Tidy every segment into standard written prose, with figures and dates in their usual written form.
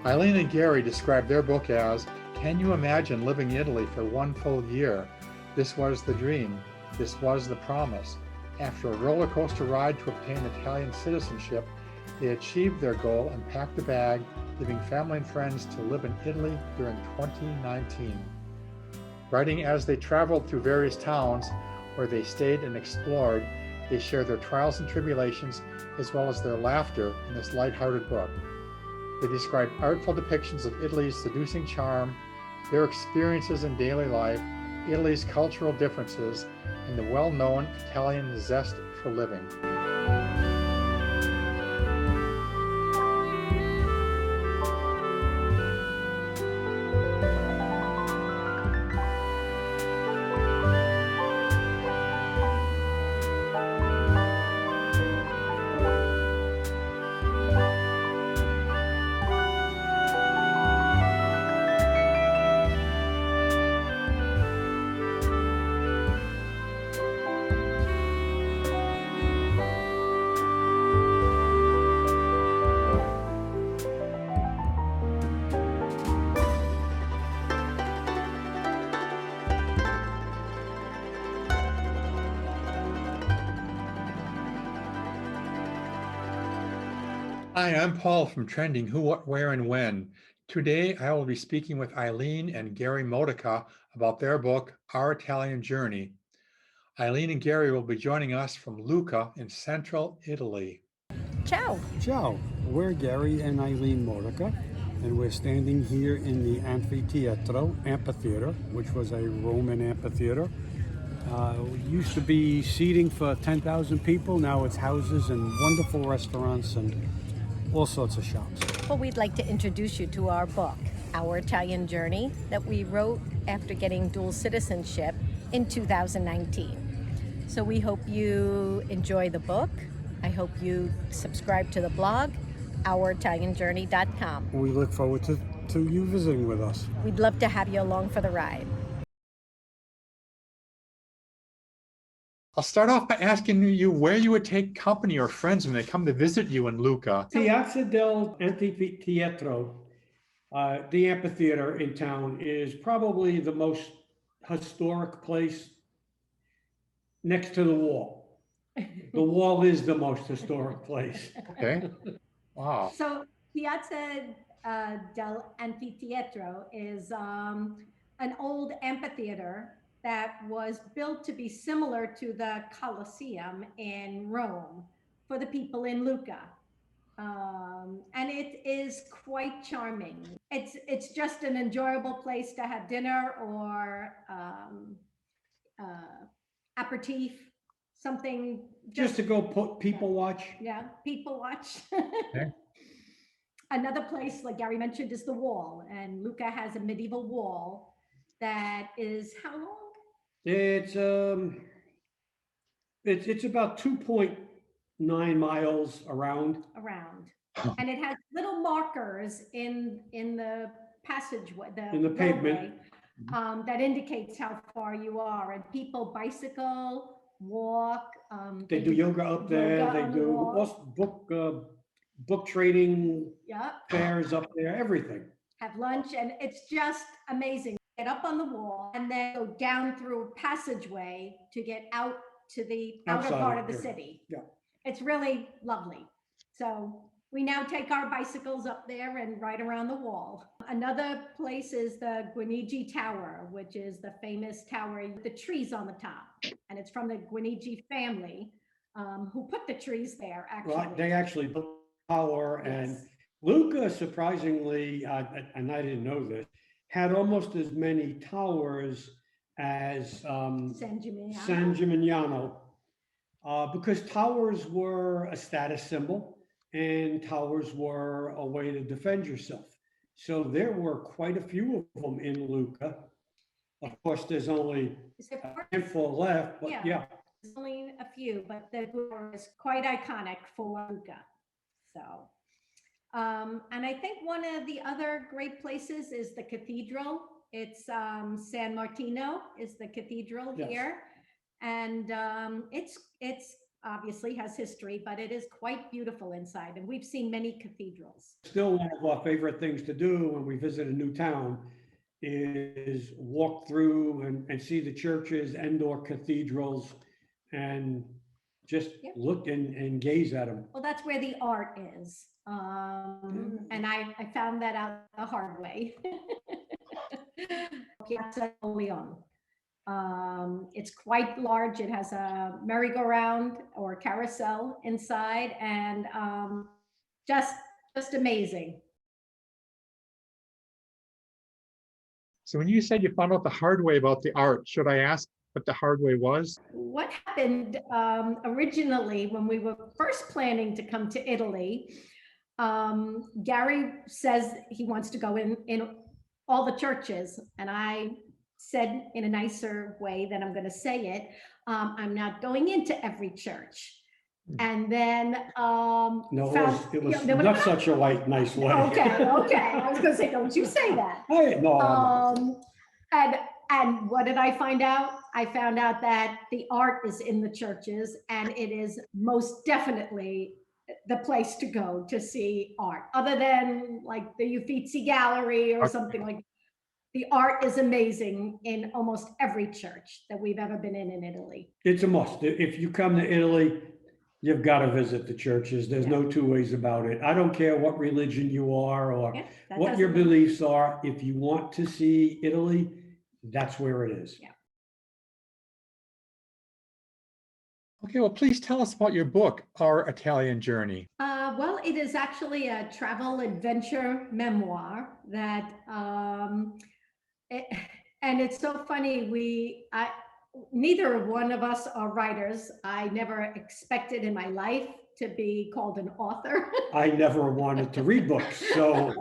Ilene and Gary described their book as, "Can you imagine living in Italy for one full year? This was the dream. This was the promise." After a roller coaster ride to obtain Italian citizenship, they achieved their goal and packed a bag, leaving family and friends to live in Italy during 2019. Writing as they traveled through various towns where they stayed and explored, they share their trials and tribulations as well as their laughter in this lighthearted book. They describe artful depictions of Italy's seducing charm, their experiences in daily life, Italy's cultural differences, and the well-known Italian zest for living. Hi, I'm Paul from Trending Who, What, Where, and When. Today, I will be speaking with Ilene and Gary Modica about their book, Our Italian Journey. Ilene and Gary will be joining us from Lucca in central Italy. Ciao. Ciao, we're Gary and Ilene Modica, and we're standing here in the amphitheater, which was a Roman amphitheater. Used to be seating for 10,000 people. Now it's houses and wonderful restaurants and all sorts of shops. Well, we'd like to introduce you to our book, Our Italian Journey, that we wrote after getting dual citizenship in 2019. So we hope you enjoy the book. I hope you subscribe to the blog, ouritalianjourney.com. We look forward to you visiting with us. We'd love to have you along for the ride. I'll start off by asking you where you would take company or friends when they come to visit you in Lucca. Piazza dell'Anfiteatro, the amphitheater in town, is probably the most historic place next to the wall. The wall is the most historic place. Okay. Wow. So Piazza dell'Anfiteatro is an old amphitheater that was built to be similar to the Colosseum in Rome for the people in Lucca. And it is quite charming. It's just an enjoyable place to have dinner or aperitif, something. Just to go people watch. Yeah, people watch. Okay. Another place, like Gary mentioned, is the wall, and Lucca has a medieval wall that is how long? It's about 2.9 miles around. And it has little markers in the passageway, In the pavement. roadway, that indicates how far you are, and people bicycle, walk. They do yoga up there. yoga They on the do wall. book trading Yeah, fairs up there. Everything. have lunch, and it's just amazing. Get up on the wall and then go down through a passageway to get out to the outer Outside part of the here. city. Yeah. It's really lovely. So we now take our bicycles up there and ride around the wall. Another place is the Guinigi Tower, which is the famous tower with the trees on the top. And it's from the Guinigi family who put the trees there, actually. Well, they actually built the tower, and Yes. Lucca, surprisingly, and I didn't know this, had almost as many towers as San Gimignano. San Gimignano, because towers were a status symbol and towers were a way to defend yourself. So there were quite a few of them in Lucca. Of course, there's only Is it a handful left, but yeah. There's only a few, but the tower is quite iconic for Lucca. So, and I think one of the other great places is the Cathedral. It's San Martino is the cathedral Yes. here. And it's obviously has history, but it is quite beautiful inside. And we've seen many cathedrals. Still one of our favorite things to do when we visit a new town is walk through and see the churches and or cathedrals and just Yep. look and gaze at them. Well, that's where the art is. And I found that out the hard way. Piazza Napoleone. It's quite large. It has a merry-go-round or carousel inside, and just amazing. So when you said you found out the hard way about the art, should I ask what the hard way was? What happened originally when we were first planning to come to Italy, Gary says he wants to go in all the churches, and I said in a nicer way than I'm going to say it, I'm not going into every church. And then No, it was not such a nice way. Okay. I was going to say, don't you say that. Hey, no. And what did I find out? I found out that the art is in the churches, and it is most definitely the place to go to see art, other than like the Uffizi Gallery or something like that. The art is amazing in almost every church that we've ever been in Italy. It's a must. If you come to Italy, you've got to visit the churches. There's no two ways about it. I don't care what religion you are or what your beliefs are. If you want to see Italy, that's where it is. Yeah. Okay, well, please tell us about your book, Our Italian Journey. Well, it is actually a travel adventure memoir that, and it's so funny. Neither one of us are writers. I never expected in my life to be called an author. I never wanted to read books. So,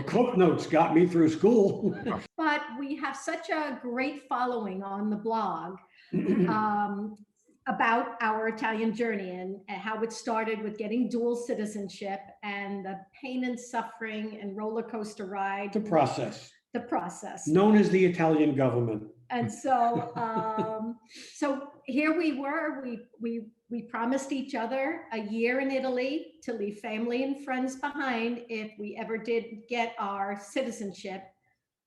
Coke Notes got me through school. But we have such a great following on the blog about our Italian journey and how it started with getting dual citizenship and the pain and suffering and roller coaster ride. The process. Known as the Italian government. And so, so here we were, we promised each other a year in Italy to leave family and friends behind if we ever did get our citizenship.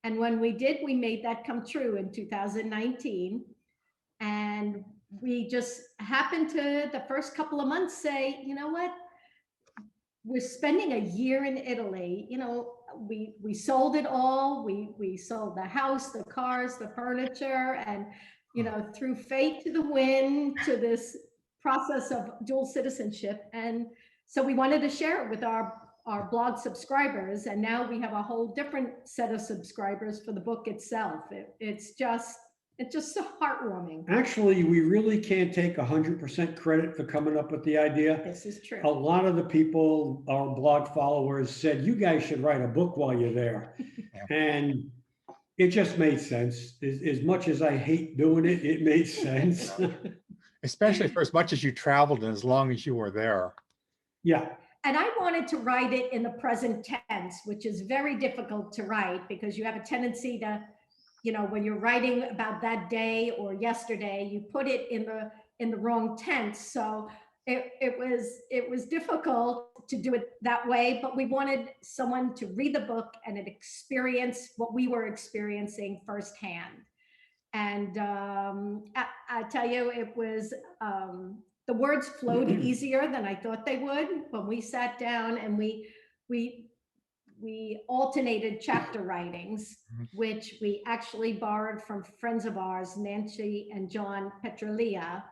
And when we did, we made that come true in 2019. And we just happened to, the first couple of months, say, you know what? We're spending a year in Italy. We sold it all. We sold the house, the cars, the furniture, and threw fate to the wind to this process of dual citizenship. And so we wanted to share it with our blog subscribers, and now we have a whole different set of subscribers for the book itself. It's just so heartwarming. Actually, we really can't take 100% credit for coming up with the idea. This is true. A lot of the people, our blog followers, said, you guys should write a book while you're there. And it just made sense. As much as I hate doing it, it made sense. Especially for as much as you traveled and as long as you were there. Yeah. And I wanted to write it in the present tense, which is very difficult to write because you have a tendency to, when you're writing about that day or yesterday, you put it in the wrong tense. So it was difficult to do it that way, but we wanted someone to read the book and experience what we were experiencing firsthand. And I tell you, it was the words flowed easier than I thought they would when we sat down and we alternated chapter writings, which we actually borrowed from friends of ours, Nancy and John Petralia,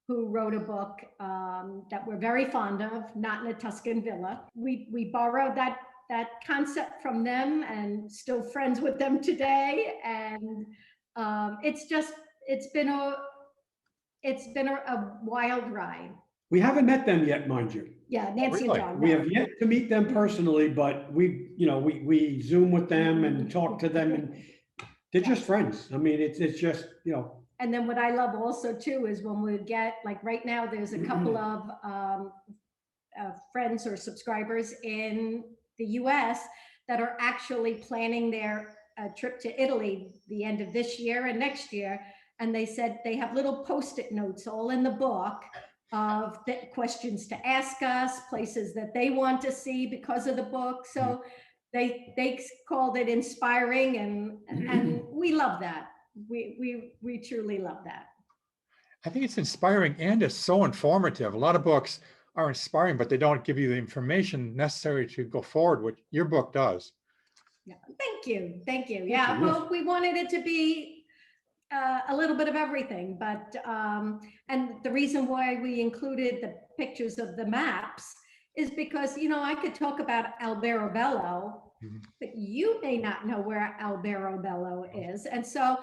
who wrote a book that we're very fond of, Not in a Tuscan Villa. We borrowed that concept from them and still friends with them today. And it's been a wild ride. We haven't met them yet, mind you. Yeah, Nancy Really? and John. We no. have yet to meet them personally, but we Zoom with them and talk to them, and they're just friends. I mean, it's just, And then what I love also too is when we get, like right now, there's a couple of friends or subscribers in the US that are actually planning their trip to Italy the end of this year and next year. And they said they have little Post-it notes all in the book of the questions to ask us, places that they want to see because of the book. So they called it inspiring, and we love that. We truly love that. I think it's inspiring and it's so informative. A lot of books are inspiring, but they don't give you the information necessary to go forward, which your book does. Yeah, thank you. Yeah, well, we wanted it to be a little bit of everything, but and the reason why we included the pictures of the maps is because, I could talk about Alberobello, but you may not know where Alberobello is. And so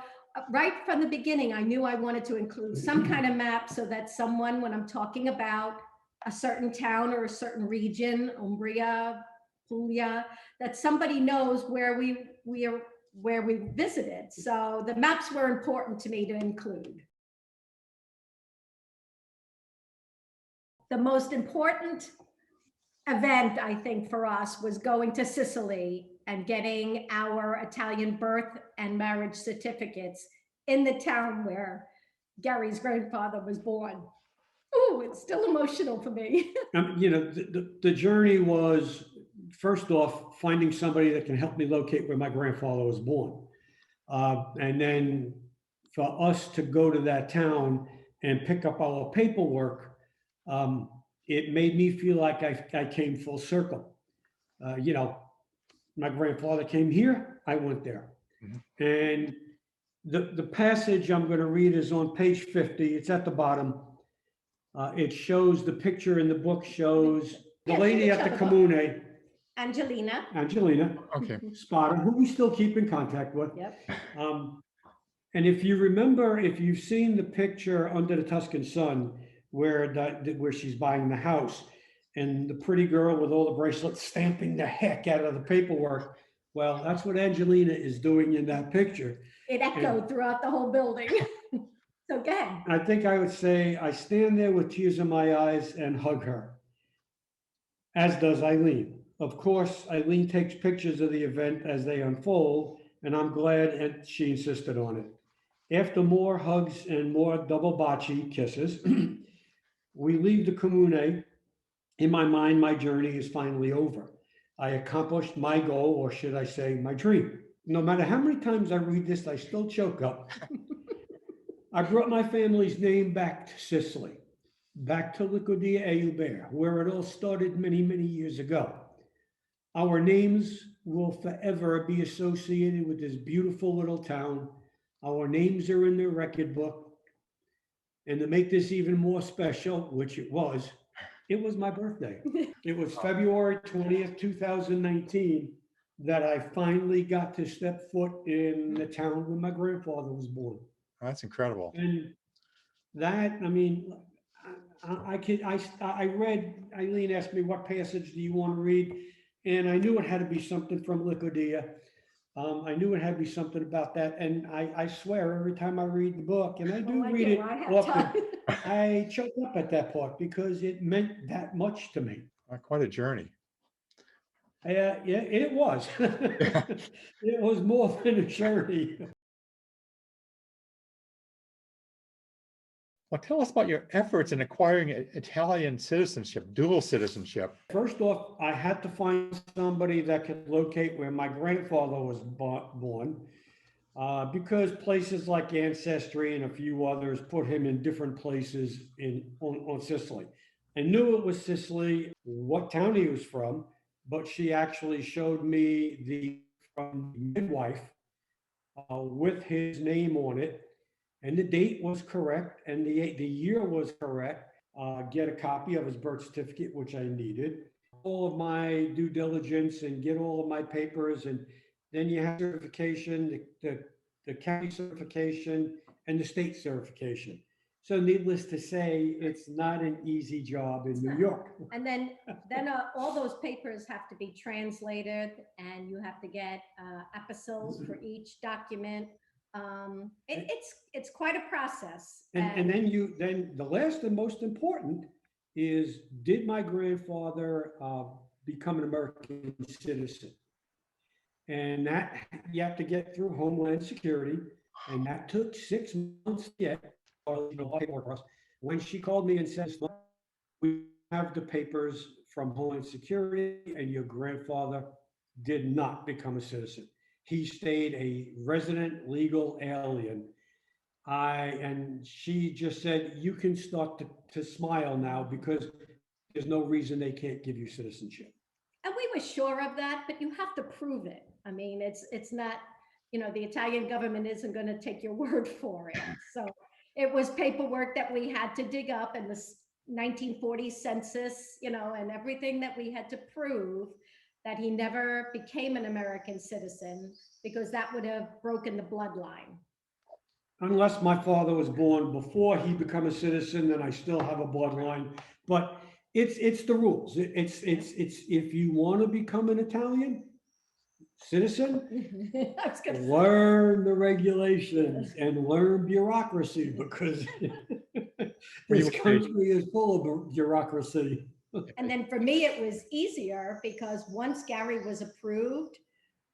right from the beginning, I knew I wanted to include some kind of map so that someone, when I'm talking about a certain town or a certain region, Umbria, Puglia, that somebody knows where we visited. So the maps were important to me to include. The most important event, I think, for us was going to Sicily and getting our Italian birth and marriage certificates in the town where Gary's grandfather was born. Oh, it's still emotional for me. the journey was, first off, finding somebody that can help me locate where my grandfather was born. And then for us to go to that town and pick up our paperwork, it made me feel like I came full circle. My grandfather came here, I went there. And the passage I'm going to read is on page 50. It's at the bottom. It shows, the picture in the book shows the lady at the Comune, Angelina. Okay. Spotter, who we still keep in contact with. Yep. And if you remember, if you've seen the picture Under the Tuscan Sun, where she's buying the house, and the pretty girl with all the bracelets stamping the heck out of the paperwork, well, that's what Angelina is doing in that picture. It echoed throughout the whole building. So go ahead. I think I would say I stand there with tears in my eyes and hug her, as does Ilene. Of course, Ilene takes pictures of the event as they unfold, and I'm glad she insisted on it. After more hugs and more double baci kisses, we leave the Comune. In my mind, my journey is finally over. I accomplished my goal, or should I say my dream. No matter how many times I read this, I still choke up. I brought my family's name back to Sicily, back to Lucca where it all started many, many years ago. Our names will forever be associated with this beautiful little town. Our names are in the record book. And to make this even more special, which it was my birthday. It was February 20th, 2019, that I finally got to step foot in the town where my grandfather was born. That's incredible. And that, I mean, I read, Ilene asked me, what passage do you want to read? And I knew it had to be something from Licodia. I knew it had to be something about that. And I swear, every time I read the book, and I do read it often, I choke up at that part because it meant that much to me. Quite a journey. Yeah, it was. It was more than a journey. Well, tell us about your efforts in acquiring Italian citizenship, dual citizenship. First off, I had to find somebody that could locate where my grandfather was born. because places like Ancestry and a few others put him in different places on Sicily. I knew it was Sicily, what town he was from, but she actually showed me the from the midwife with his name on it, and the date was correct, and the year was correct. Get a copy of his birth certificate, which I needed, all of my due diligence, and get all of my papers, and then you have certification, the county certification, and the state certification. So needless to say, it's not an easy job in New York. And then all those papers have to be translated, and you have to get apostils for each document. It's quite a process. And then the last and most important is, did my grandfather become an American citizen? And that you have to get through Homeland Security, and that took 6 months to get. Paperwork for us. When she called me and says, "We have the papers from Homeland Security, and your grandfather did not become a citizen. He stayed a resident legal alien." And she just said, "You can start to smile now, because there's no reason they can't give you citizenship." And we were sure of that, but you have to prove it. I mean, it's not, the Italian government isn't going to take your word for it. So it was paperwork that we had to dig up in the 1940 census, and everything that we had to prove that he never became an American citizen, because that would have broken the bloodline. Unless my father was born before he became a citizen, then I still have a bloodline. But it's the rules. It's if you want to become an Italian citizen, I was gonna say. learn the regulations and learn bureaucracy, because this country is full of bureaucracy. And then for me, it was easier, because once Gary was approved,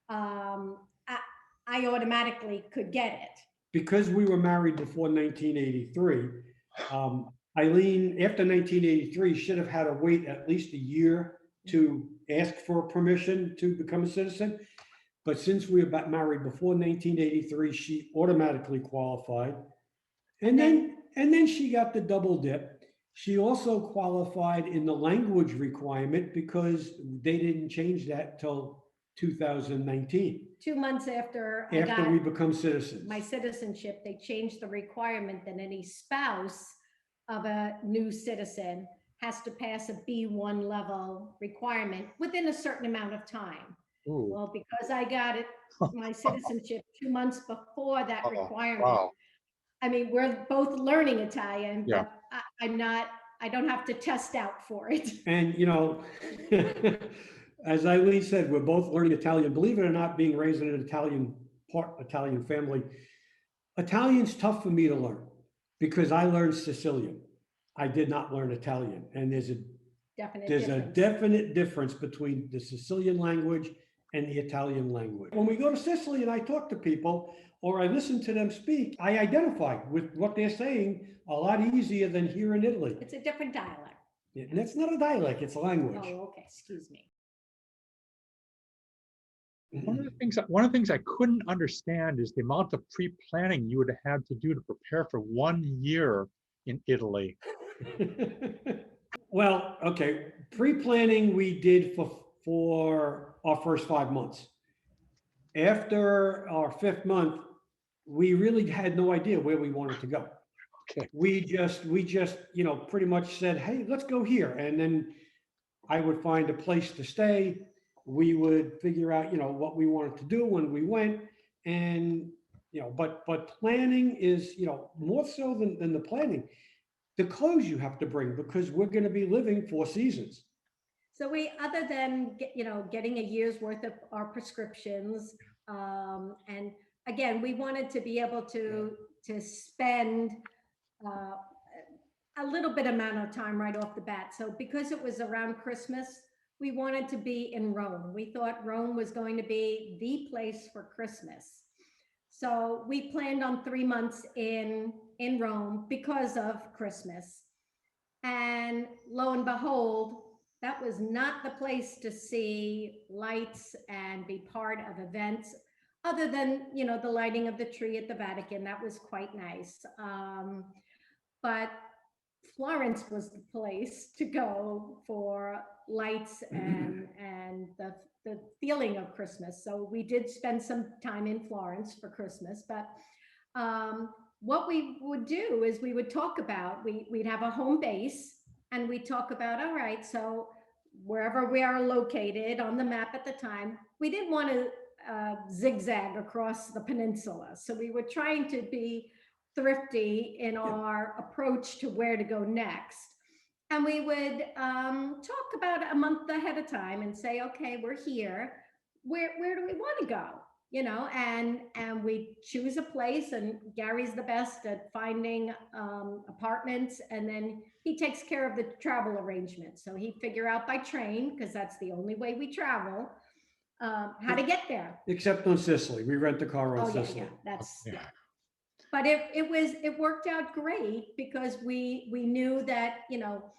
I automatically could get it. Because we were married before 1983, Ilene, after 1983, should have had to wait at least a year to ask for permission to become a citizen. But since we were married before 1983, she automatically qualified. And then she got the double dip. She also qualified in the language requirement, because they didn't change that till 2019. 2 months after we become citizens. My citizenship, they changed the requirement that any spouse of a new citizen has to pass a B1 level requirement within a certain amount of time. Ooh. Well, because I got my citizenship 2 months before that requirement. Wow. I mean, we're both learning Italian, Yeah. but I don't have to test out for it. And, as Ilene said, we're both learning Italian. Believe it or not, being raised in an Italian family, Italian's tough for me to learn, because I learned Sicilian. I did not learn Italian. And there's a definite difference between the Sicilian language and the Italian language. When we go to Sicily and I talk to people, or I listen to them speak, I identify with what they're saying a lot easier than here in Italy. It's a different dialect. And it's not a dialect, it's a language. Oh, okay, excuse me. One of the things I couldn't understand is the amount of pre-planning you would have had to do to prepare for 1 year in Italy. Well, okay, pre-planning we did for our first 5 months. After our 5th month, we really had no idea where we wanted to go. Okay. We just, pretty much said, "Hey, let's go here." And then I would find a place to stay. We would figure out, what we wanted to do when we went. And, but planning is, more so than the planning, the clothes you have to bring, because we're going to be living 4 seasons. So we, other than, getting a year's worth of our prescriptions, and again, we wanted to be able to spend a little bit amount of time right off the bat. So because it was around Christmas, we wanted to be in Rome. We thought Rome was going to be the place for Christmas. So we planned on 3 months in Rome because of Christmas. And lo and behold, that was not the place to see lights and be part of events. other than, you know, the lighting of the tree at the Vatican, that was quite nice. But Florence was the place to go for lights and the feeling of Christmas. So we did spend some time in Florence for Christmas, but what we would do is we would talk about, we'd have a home base and we talk about, all right, so wherever we are located on the map at the time, we didn't want to zigzag across the peninsula. So we were trying to be thrifty in our approach to where to go next. And we would talk about a month ahead of time and say, okay, we're here. Where do we want to go? You know, and we choose a place, and Gary's the best at finding apartments, and then he takes care of the travel arrangements. So he'd figure out by train, because that's the only way we travel, how to get there. Except on Sicily, we rent a car on Oh yeah, Sicily. yeah, that's yeah. But it worked out great because we knew that, you know,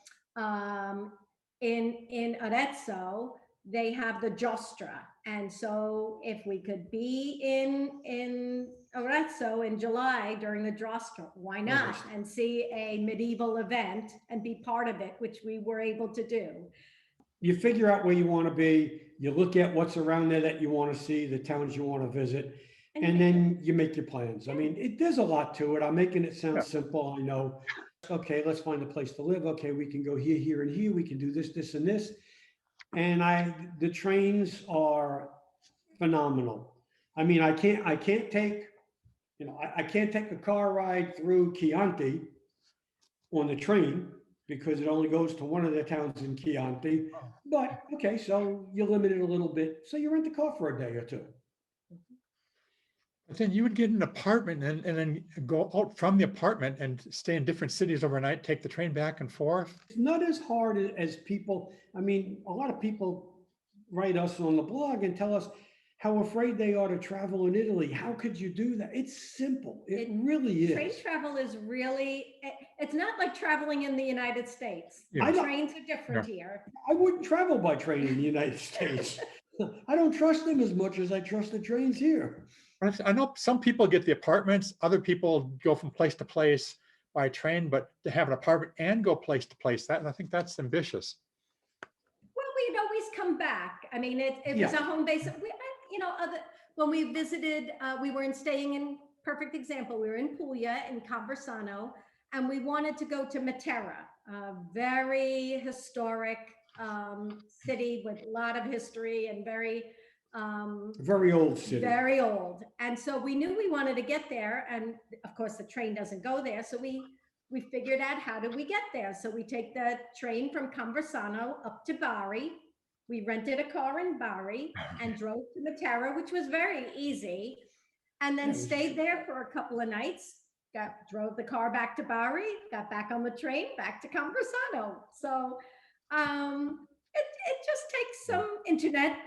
in Arezzo they have the giostra, and so if we could be in Arezzo in July during the giostra, why not? And see a medieval event and be part of it, which we were able to do. You figure out where you want to be, you look at what's around there that you want to see, the towns you want to visit, and then you make your plans. I mean, there's a lot to it. I'm making it sound simple, I know. Okay, let's find a place to live. Okay, we can go here, here, and here. We can do this, this, and this. And the trains are phenomenal. I mean, I can't take, you know, I can't take a car ride through Chianti on the train because it only goes to one of the towns in Chianti. But okay, so you limit it a little bit. So you rent the car for a day or two. But then you would get an apartment and then go out from the apartment and stay in different cities overnight, take the train back and forth. It's not as hard as people, I mean, a lot of people write us on the blog and tell us how afraid they are to travel in Italy. How could you do that? It's simple. It really is. Train travel is really, it's not like traveling in the United States. Yeah. Trains are different here. I wouldn't travel by train in the United States. I don't trust them as much as I trust the trains here. I know some people get the apartments, other people go from place to place by train, but to have an apartment and go place to place, I think that's ambitious. Well, we'd always come back. I mean, it was a home base. You know, when we visited, we weren't staying in, perfect example, we were in Puglia in Conversano, and we wanted to go to Matera, a very historic city with a lot of history and very old city. Very old. And so we knew we wanted to get there. And of course, the train doesn't go there. So we figured out, how do we get there? So we take the train from Conversano up to Bari. We rented a car in Bari and drove to Matera, which was very easy. And then stayed there for a couple of nights, drove the car back to Bari, got back on the train, back to Conversano. So it just takes some internet.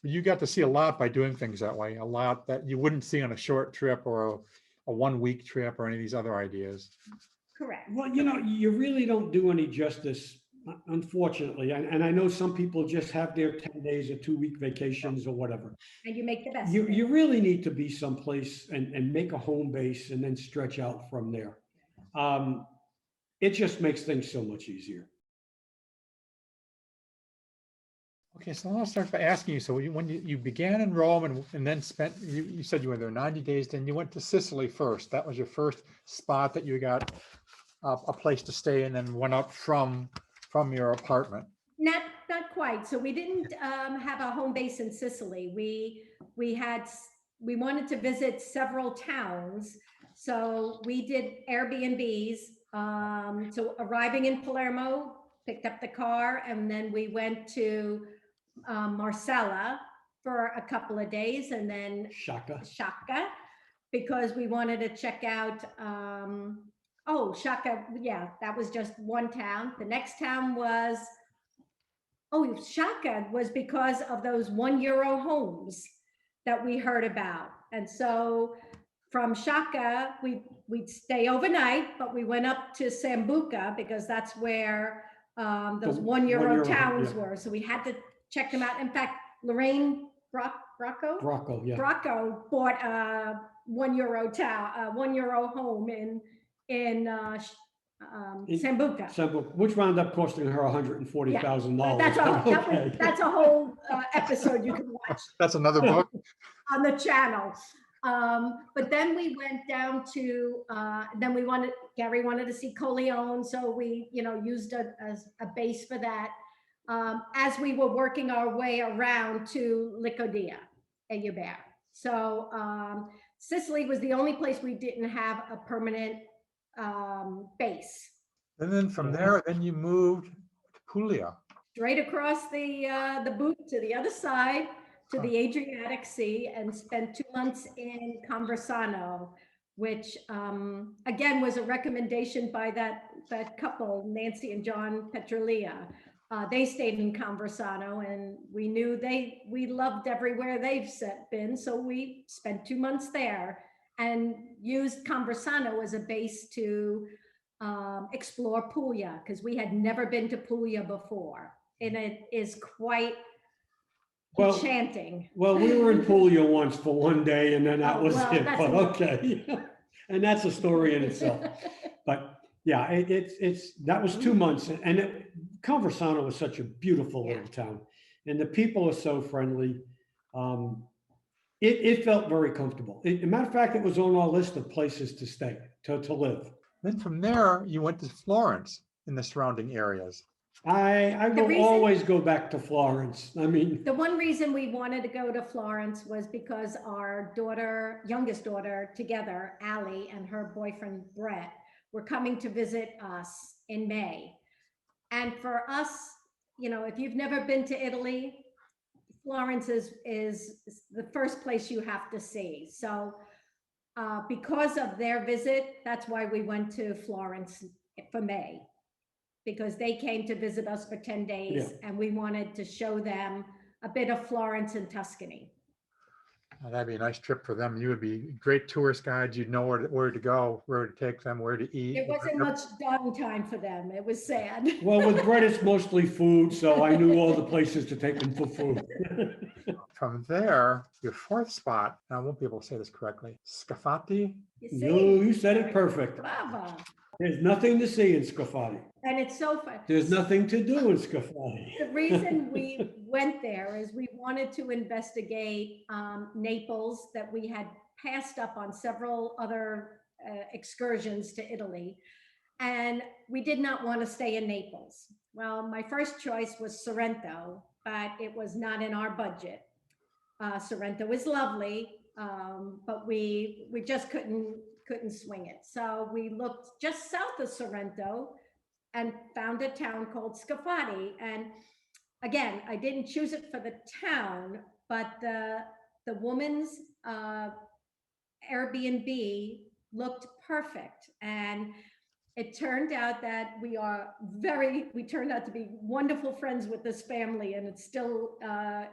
You got to see a lot by doing things that way, a lot that you wouldn't see on a short trip or a 1 week trip or any of these other ideas. Correct. Well, you know, you really don't do any justice, unfortunately. And I know some people just have their 10 days or 2 week vacations or whatever. And you make the best. You really need to be someplace and make a home base and then stretch out from there. It just makes things so much easier. Okay, so I'll start by asking you, so when you began in Rome and then spent, you said you were there 90 days, then you went to Sicily first. That was your first spot that you got a place to stay in and went up from your apartment. Not quite. So we didn't have a home base in Sicily. We wanted to visit several towns. So we did Airbnbs. So arriving in Palermo, picked up the car, and then we went to Marsala for a couple of days, and then Shaka, because we wanted to check out Shaka. Yeah, that was just one town. The next town was Shaka was because of those €1 homes that we heard about. And so from Shaka, we'd stay overnight, but we went up to Sambuca because that's where those €1 towns were. So we had to check them out. In fact, Lorraine Bracco. Bracco, yeah. Bracco bought a €1 home in Sambuca. Sambuca, which wound up costing her $140,000. That's a whole episode you can watch That's another book. on the channel. But then we went down to, Gary wanted to see Coleon, so we, used a base for that. As we were working our way around to Licodia and Hubert. So Sicily was the only place we didn't have a permanent base. And then from there, then you moved to Puglia. Straight across the boot to the other side, to the Adriatic Sea, and spent 2 months in Conversano, which again was a recommendation by that couple, Nancy and John Petrolia. They stayed in Conversano, and we knew we loved everywhere they've been, so we spent 2 months there and used Conversano as a base to explore Puglia, because we had never been to Puglia before, and it is quite enchanting. Well, we were in Puglia once for one day, and then that was it. But okay, and that's a story in itself. But yeah, that was 2 months, and Conversano was such a beautiful little town, and the people are so friendly. It felt very comfortable. As a matter of fact, it was on our list of places to stay, to live. Then from there, you went to Florence in the surrounding areas. I will always go back to Florence. I mean, the one reason we wanted to go to Florence was because our youngest daughter together, Allie, and her boyfriend, Brett, were coming to visit us in May. And for us, if you've never been to Italy, Florence is the first place you have to see. So because of their visit, that's why we went to Florence for May, because they came to visit us for 10 days and we wanted to show them a bit of Florence and Tuscany. That'd be a nice trip for them. You would be great tourist guides. You'd know where to go, where to take them, where to eat. It wasn't much downtime for them. It was sad. Well, with Brett, it's mostly food, so I knew all the places to take them for food. From there, your fourth spot, and I won't be able to say this correctly, Scafati. You said it perfect. Brava. There's nothing to see in Scafati. And it's so fun. There's nothing to do in Scafati. The reason we went there is we wanted to investigate Naples, that we had passed up on several other excursions to Italy. And we did not want to stay in Naples. Well, my first choice was Sorrento, but it was not in our budget. Sorrento is lovely, but we just couldn't swing it. So we looked just south of Sorrento and found a town called Scafati. And again, I didn't choose it for the town, but the woman's Airbnb looked perfect. And it turned out that we turned out to be wonderful friends with this family, and it's still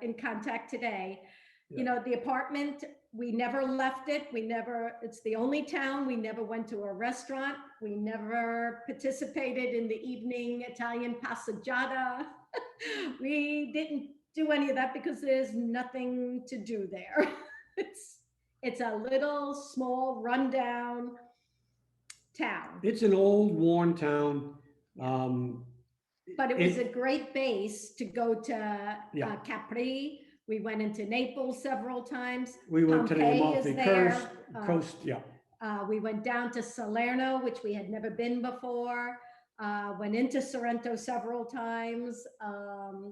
in contact today. Yeah. The apartment, we never left it. It's the only town. We never went to a restaurant. We never participated in the evening Italian passeggiata. We didn't do any of that because there's nothing to do there. It's a little small rundown town. It's an old, worn town. But it was a great base to go to Capri. We went into Naples several times. We went to the Pompeii Amalfi Coast, we went down to Salerno, which we had never been before. Went into Sorrento several times.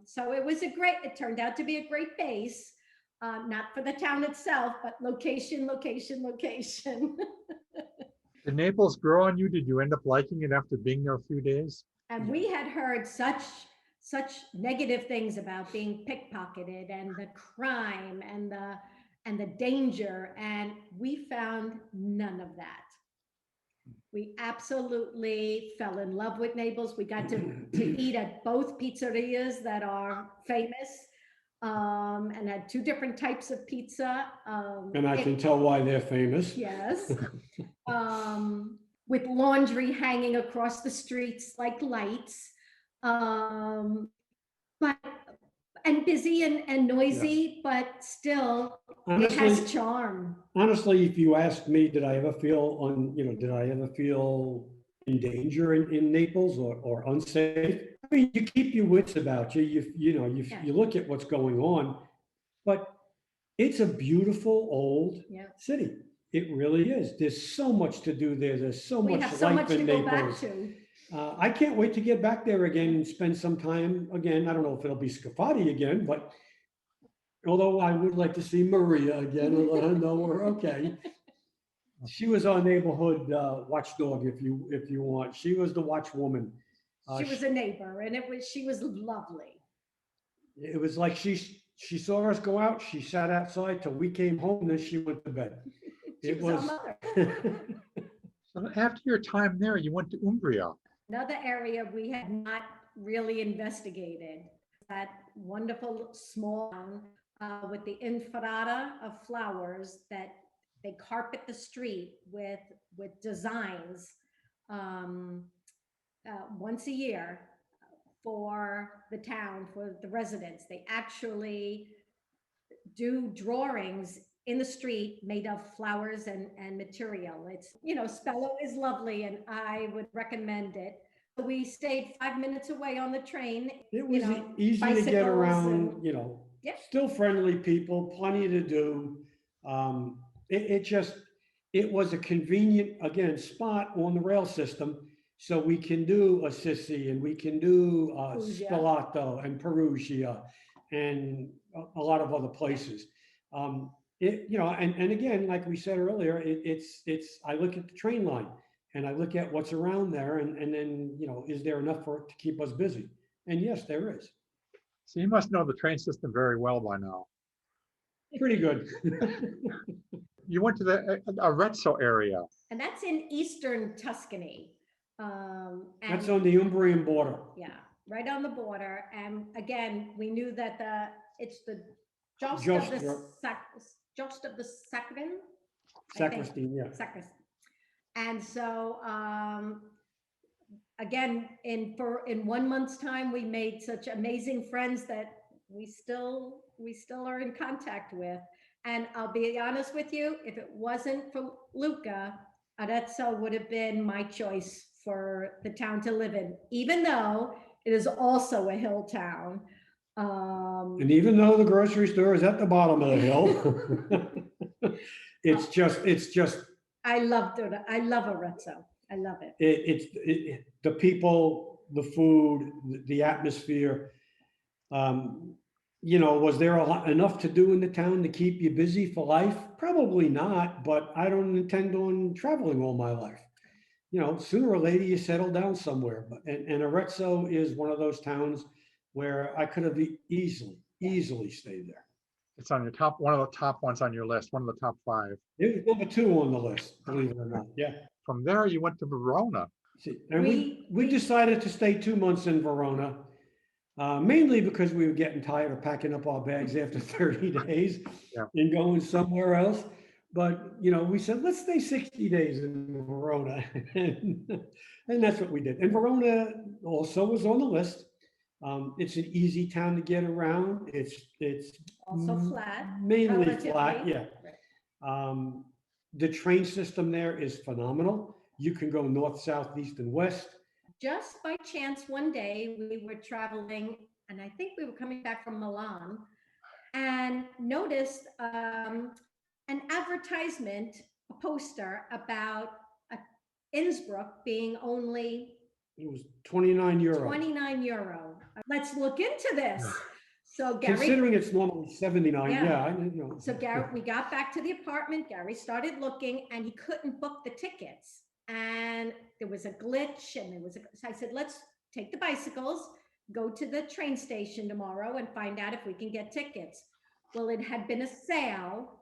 So it turned out to be a great base. Not for the town itself, but location. Did Naples grow on you? Did you end up liking it after being there a few days? And we had heard such negative things about being pickpocketed and the crime and the danger, and we found none of that. We absolutely fell in love with Naples. We got to eat at both pizzerias that are famous, and had 2 different types of pizza. and I can tell why they're famous. Yes. With laundry hanging across the streets like lights. But and busy and noisy, but still it has Honestly, charm. honestly, if you asked me, did I ever feel did I ever feel in danger in Naples or unsafe? I mean, you keep your wits about you. Yeah. You look at what's going on, but it's a beautiful old Yeah. city. It really is. There's so much to do there. There's so We much have so life much to in go back Naples. to. I can't wait to get back there again and spend some time again. I don't know if it'll be Scafati again, but although I would like to see Maria again and let her know we're okay. She was our neighborhood watchdog, if you want. She was the watchwoman. She was a neighbor, and she was lovely. It was like she saw us go out. She sat outside till we came home, and then she went to bed. She It was was. our mother. So after your time there, you went to Umbria. Another area we had not really investigated, that wonderful small town with the inferrata of flowers that they carpet the street with designs once a year for the town, for the residents. They actually do drawings in the street made of flowers and material. It's, Spello is lovely and I would recommend it. We stayed 5 minutes away on the train. It was easy to get around, Yeah. still friendly people, plenty to do. It was a convenient, again, spot on the rail system. So we can do Assisi and we can do Perugia. Spalato and Perugia and a lot of other places. And again, like we said earlier, I look at the train line and I look at what's around there and then, is there enough for it to keep us busy? And yes, there is. So you must know the train system very well by now. Pretty good. You went to the Arezzo area. And that's in eastern Tuscany. That's on the Umbrian border. Yeah, right on the border. And again, we knew that it's the just of the sacristan. Sacristan, yeah. Sacristan. And so again, in 1 month's time, we made such amazing friends that we still are in contact with. And I'll be honest with you, if it wasn't for Lucca, Arezzo would have been my choice for the town to live in, even though it is also a hill town. And even though the grocery store is at the bottom of the hill, it's just. I love Arezzo. I love it. It's the people, the food, the atmosphere. Was there enough to do in the town to keep you busy for life? Probably not, but I don't intend on traveling all my life. Sooner or later you settle down somewhere. And Arezzo is one of those towns where I could have easily stayed there. It's on your one of the top ones on your list, one of the top 5. It was number 2 on the list, believe it or not. Yeah. From there, you went to Verona. And we decided to stay 2 months in Verona, mainly because we were getting tired of packing up our bags after 30 days and going somewhere else. But, we said, let's stay 60 days in Verona. And that's what we did. And Verona also was on the list. It's an easy town to get around. It's also flat. Mainly relatively. flat, yeah. Right. The train system there is phenomenal. You can go north, south, east, and west. Just by chance, one day we were traveling, and I think we were coming back from Milan, and noticed an advertisement, a poster about Innsbruck being only. It was 29 euro. 29 euro. Let's look into this. So Gary, considering it's normally 79, yeah. So Gary, we got back to the apartment. Gary started looking, and he couldn't book the tickets. And there was a glitch, and so I said, let's take the bicycles, go to the train station tomorrow, and find out if we can get tickets. Well, it had been a sale,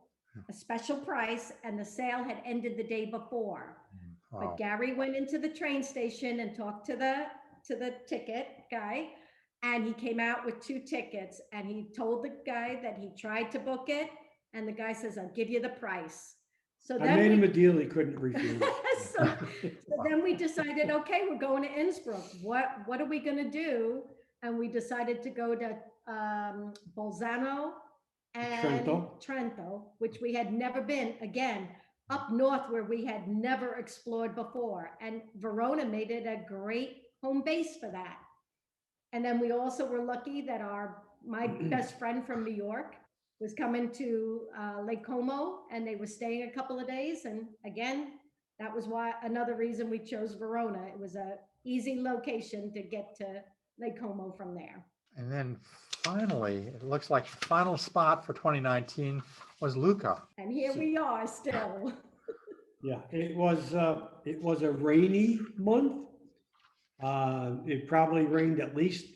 a special price, and the sale had ended the day before. Wow. But Gary went into the train station and talked to the ticket guy, and he came out with 2 tickets, and he told the guy that he tried to book it, and the guy says, I'll give you the price. So I made him a deal he couldn't refuse. so then we decided, okay, we're going to Innsbruck. What are we going to do? and we decided to go to Bolzano and Trento, which we had never been, again, up north where we had never explored before. And Verona made it a great home base for that. And then we also were lucky that my best friend from New York was coming to Lake Como, and they were staying a couple of days. And again, that was another reason we chose Verona. It was a easy location to get to Lake Como from there. And then finally, it looks like the final spot for 2019 was Lucca. And here we are still. Yeah, it was a rainy month. It probably rained at least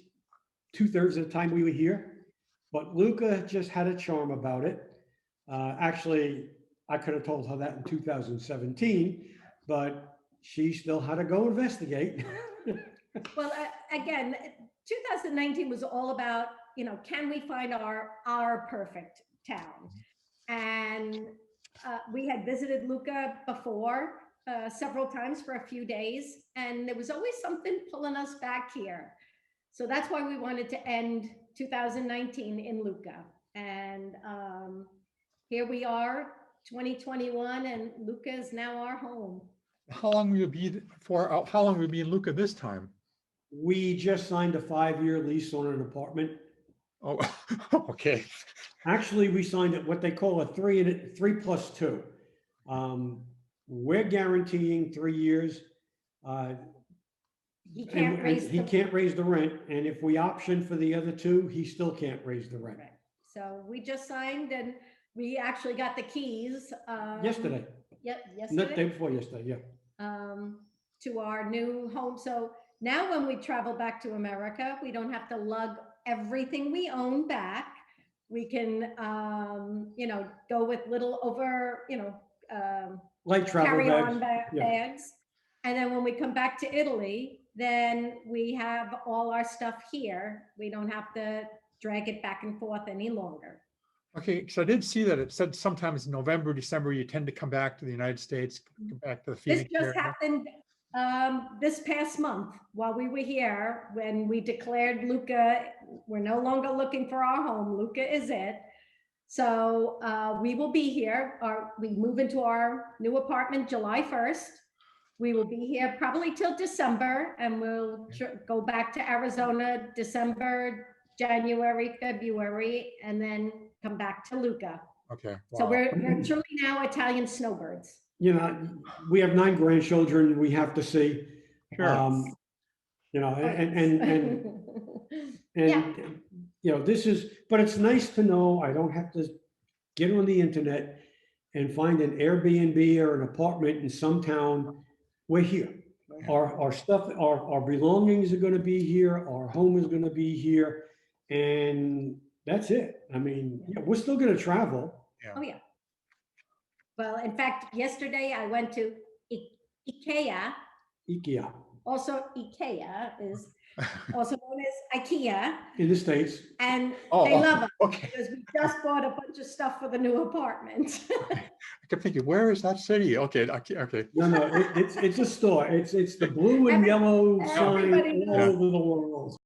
2/3 of the time we were here, but Lucca just had a charm about it. Actually, I could have told her that in 2017, but she still had to go investigate. Well, again, 2019 was all about, can we find our perfect town? And we had visited Lucca before several times for a few days, and there was always something pulling us back here. So that's why we wanted to end 2019 in Lucca. And here we are, 2021, and Lucca is now our home. How long will you be for? How long will you be in Lucca this time? We just signed a 5-year lease on an apartment. Oh, okay. Actually, we signed it what they call a 3+2. We're guaranteeing 3 years. He can't raise the rent, and if we option for the other 2, he still can't raise the rent. Right. So we just signed, and we actually got the keys Yesterday. Yep, Not yesterday. day before yesterday, yeah. To our new home. So now when we travel back to America, we don't have to lug everything we own back. We can, go with little Light travel carry-on bags. bags. And then when we come back to Italy, then we have all our stuff here. We don't have to drag it back and forth any longer. Okay, so I did see that it said sometimes in November, December, you tend to come back to the United States, come back to the This Phoenix just area. happened this past month while we were here, when we declared Lucca, we're no longer looking for our home. Lucca is it. So we will be here. We move into our new apartment July 1st. We will be here probably till December, and we'll go back to Arizona December, January, February, and then come back to Lucca. Okay. So Wow. we're truly now Italian snowbirds. We have 9 grandchildren we have to see. Sure. This is, but it's nice to know I don't have to get on the internet and find an Airbnb or an apartment in some town. We're here. Yeah. Our stuff, our belongings are going to be here. Our home is going to be here, and that's it. I mean, we're still going to travel. Yeah. Oh yeah. Well, in fact, yesterday I went to IKEA. Also, IKEA is also known as IKEA In the States. And they love us okay. because we just bought a bunch of stuff for the new apartment. I kept thinking, where is that city? Okay. No, it's a store. It's the blue and yellow sign all over the world.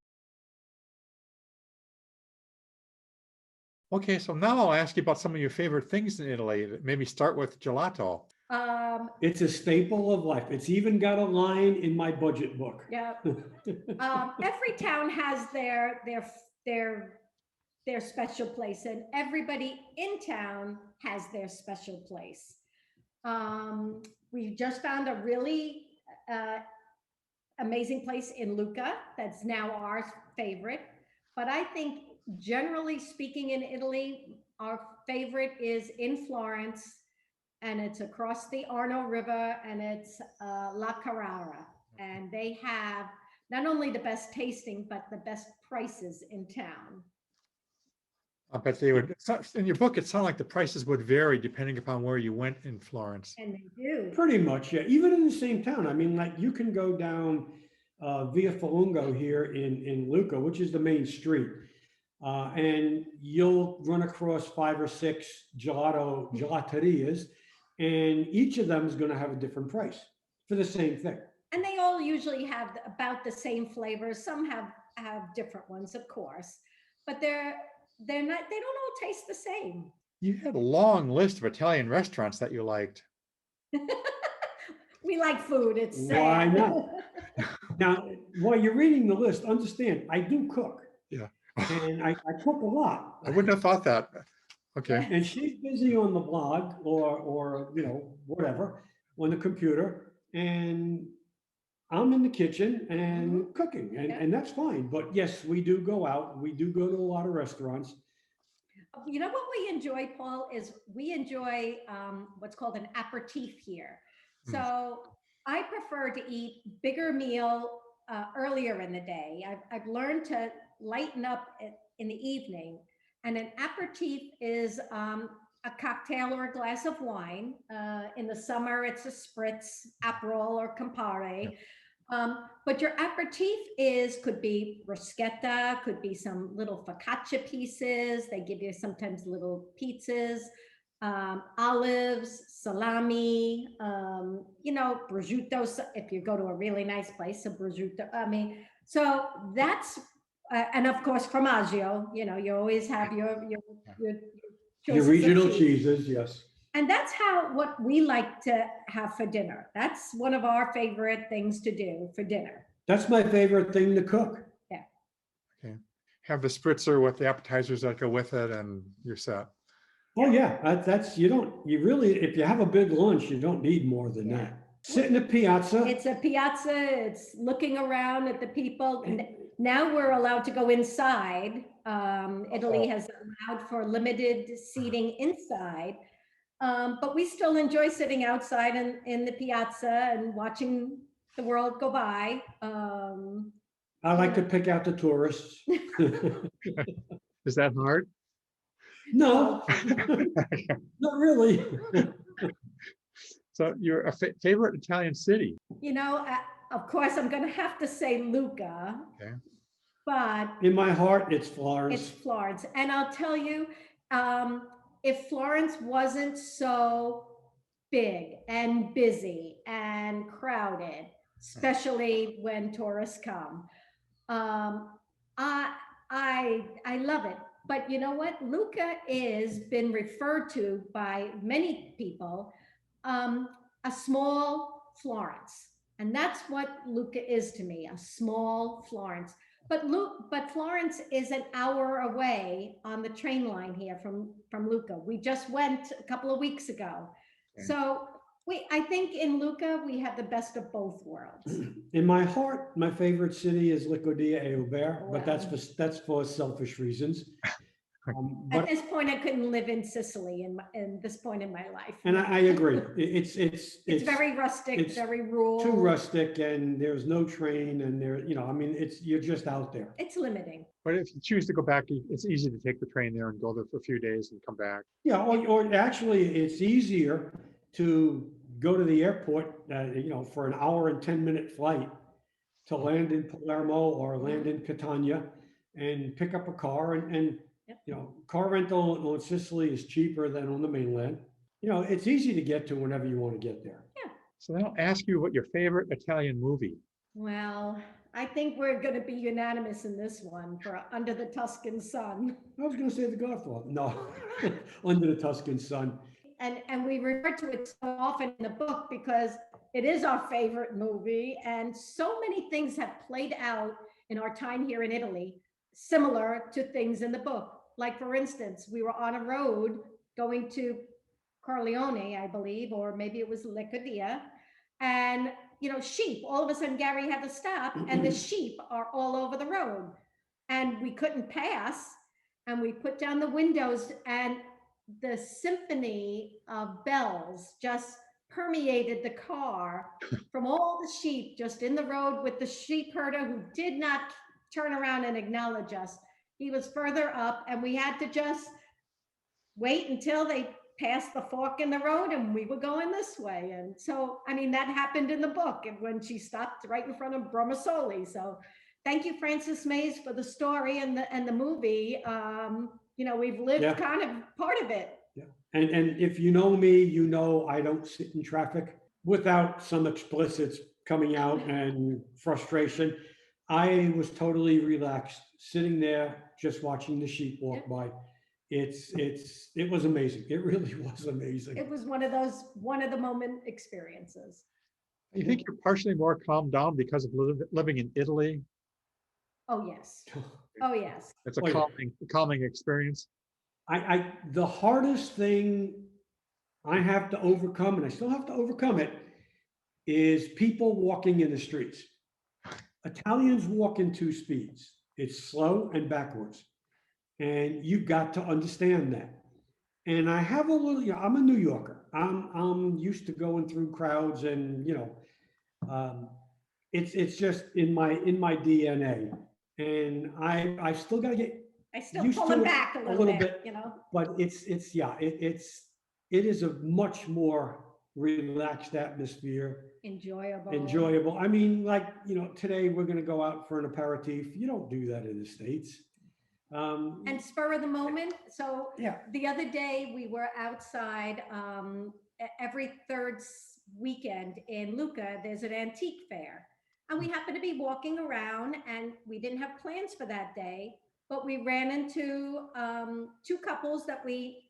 Okay, so now I'll ask you about some of your favorite things in Italy. Maybe start with gelato. It's a staple of life. It's even got a line in my budget book. Yeah. Every town has their special place, and everybody in town has their special place. We just found a really amazing place in Lucca that's now our favorite. But I think, generally speaking, in Italy, our favorite is in Florence, and it's across the Arno River, and it's La Carrara. And they have not only the best tasting, but the best prices in town. I bet they would. In your book, it sounded like the prices would vary depending upon where you went in Florence. And they do. Pretty much, yeah. Even in the same town. I mean, like, you can go down via Fillungo here in Lucca, which is the main street. And you'll run across 5 or 6 gelaterias, and each of them is going to have a different price for the same thing. And they all usually have about the same flavors. Some have have different ones, of course, but they're not, they don't all taste the same. You had a long list of Italian restaurants that you liked. We like food, it's sad. Why not? Now, while you're reading the list, understand, I do cook. Yeah. And I cook a lot. I wouldn't have thought that. Okay. And she's busy on the blog or whatever, on the computer. And I'm in the kitchen and cooking, and that's fine. But yes, we do go out. We do go to a lot of restaurants. You know what we enjoy, Paul, is we enjoy what's called an aperitif here. So I prefer to eat bigger meal earlier in the day. I've learned to lighten up in the evening. And an aperitif is a cocktail or a glass of wine. In the summer, it's a spritz, Aperol, or Campari. But your aperitif could be bruschetta, could be some little focaccia pieces. They give you sometimes little pizzas, olives, salami, prosciutto. If you go to a really nice place, a prosciutto. So that's, and of course, formaggio. You always have your regional cheeses, yes. And that's what we like to have for dinner. That's one of our favorite things to do for dinner. That's my favorite thing to cook. Yeah. Okay. Have the spritzer with the appetizers that go with it, and you're set. Oh yeah, you really, if you have a big lunch, you don't need more than that. Sit in the piazza. It's a piazza. It's looking around at the people. Now we're allowed to go inside. Italy has allowed for limited seating inside. But we still enjoy sitting outside in the piazza and watching the world go by. I like to pick out the tourists. Is that hard? No, not really. So your favorite Italian city? Of course, I'm going to have to say Lucca. Okay. But in my heart, it's Florence. It's Florence. And I'll tell you, if Florence wasn't so big and busy and crowded, especially when tourists come, I love it. But you know what? Lucca is been referred to by many people a small Florence, and that's what Lucca is to me, a small Florence. But Florence is an hour away on the train line here from Lucca. We just went a couple of weeks ago. Okay. So I think in Lucca, we have the best of both worlds. In my heart, my favorite city is Licodia e Uber, but that's for selfish reasons. At this point, I couldn't live in Sicily in this point in my life. And I agree. It's very rustic, it's very rural. Too rustic, and there's no train, and you're just out there. It's limiting. But if you choose to go back, it's easy to take the train there and go there for a few days and come back. Yeah, or actually, it's easier to go to the airport, for an hour and 10-minute flight to land in Palermo or land in Catania and pick up a car and car rental in Sicily is cheaper than on the mainland. It's easy to get to whenever you want to get there. Yeah. So then I'll ask you what your favorite Italian movie. Well, I think we're going to be unanimous in this one for Under the Tuscan Sun. I was going to say The Godfather. No, Under the Tuscan Sun. And we refer to it so often in the book because it is our favorite movie. And so many things have played out in our time here in Italy, similar to things in the book. Like, for instance, we were on a road going to Corleone, I believe, or maybe it was Licodia, and sheep. All of a sudden, Gary had to stop, and the sheep are all over the road, and we couldn't pass. And we put down the windows, and the symphony of bells just permeated the car from all the sheep just in the road, with the sheep herder who did not turn around and acknowledge us. He was further up, and we had to just wait until they passed the fork in the road, and we were going this way. And so, that happened in the book, and when she stopped right in front of Bromasoli. So thank you, Frances Mays, for the story and the movie. We've lived kind of part of it. Yeah. And if you know me, I don't sit in traffic without some explicits coming out and frustration. I was totally relaxed, sitting there, just watching the sheep walk by. It was amazing. It really was amazing. It was one of those one of the moment experiences. You think you're partially more calmed down because of living in Italy? Oh, yes. Oh, yes. It's a Oh, yeah. calming experience. The hardest thing I have to overcome, and I still have to overcome it, is people walking in the streets. Italians walk in two speeds. It's slow and backwards. And you've got to understand that. And I have a little, I'm a New Yorker. I'm used to going through crowds, and um, it's just in my DNA. And I still got to get I still used pull to it it back a a little little bit, bit. But it is a much more relaxed atmosphere, enjoyable. enjoyable. I mean, like, today we're going to go out for an aperitif. You don't do that in the States. And spur of the moment. So Yeah. the other day we were outside, every third weekend in Lucca, there's an antique fair. And we happened to be walking around, and we didn't have plans for that day, but we ran into two couples that we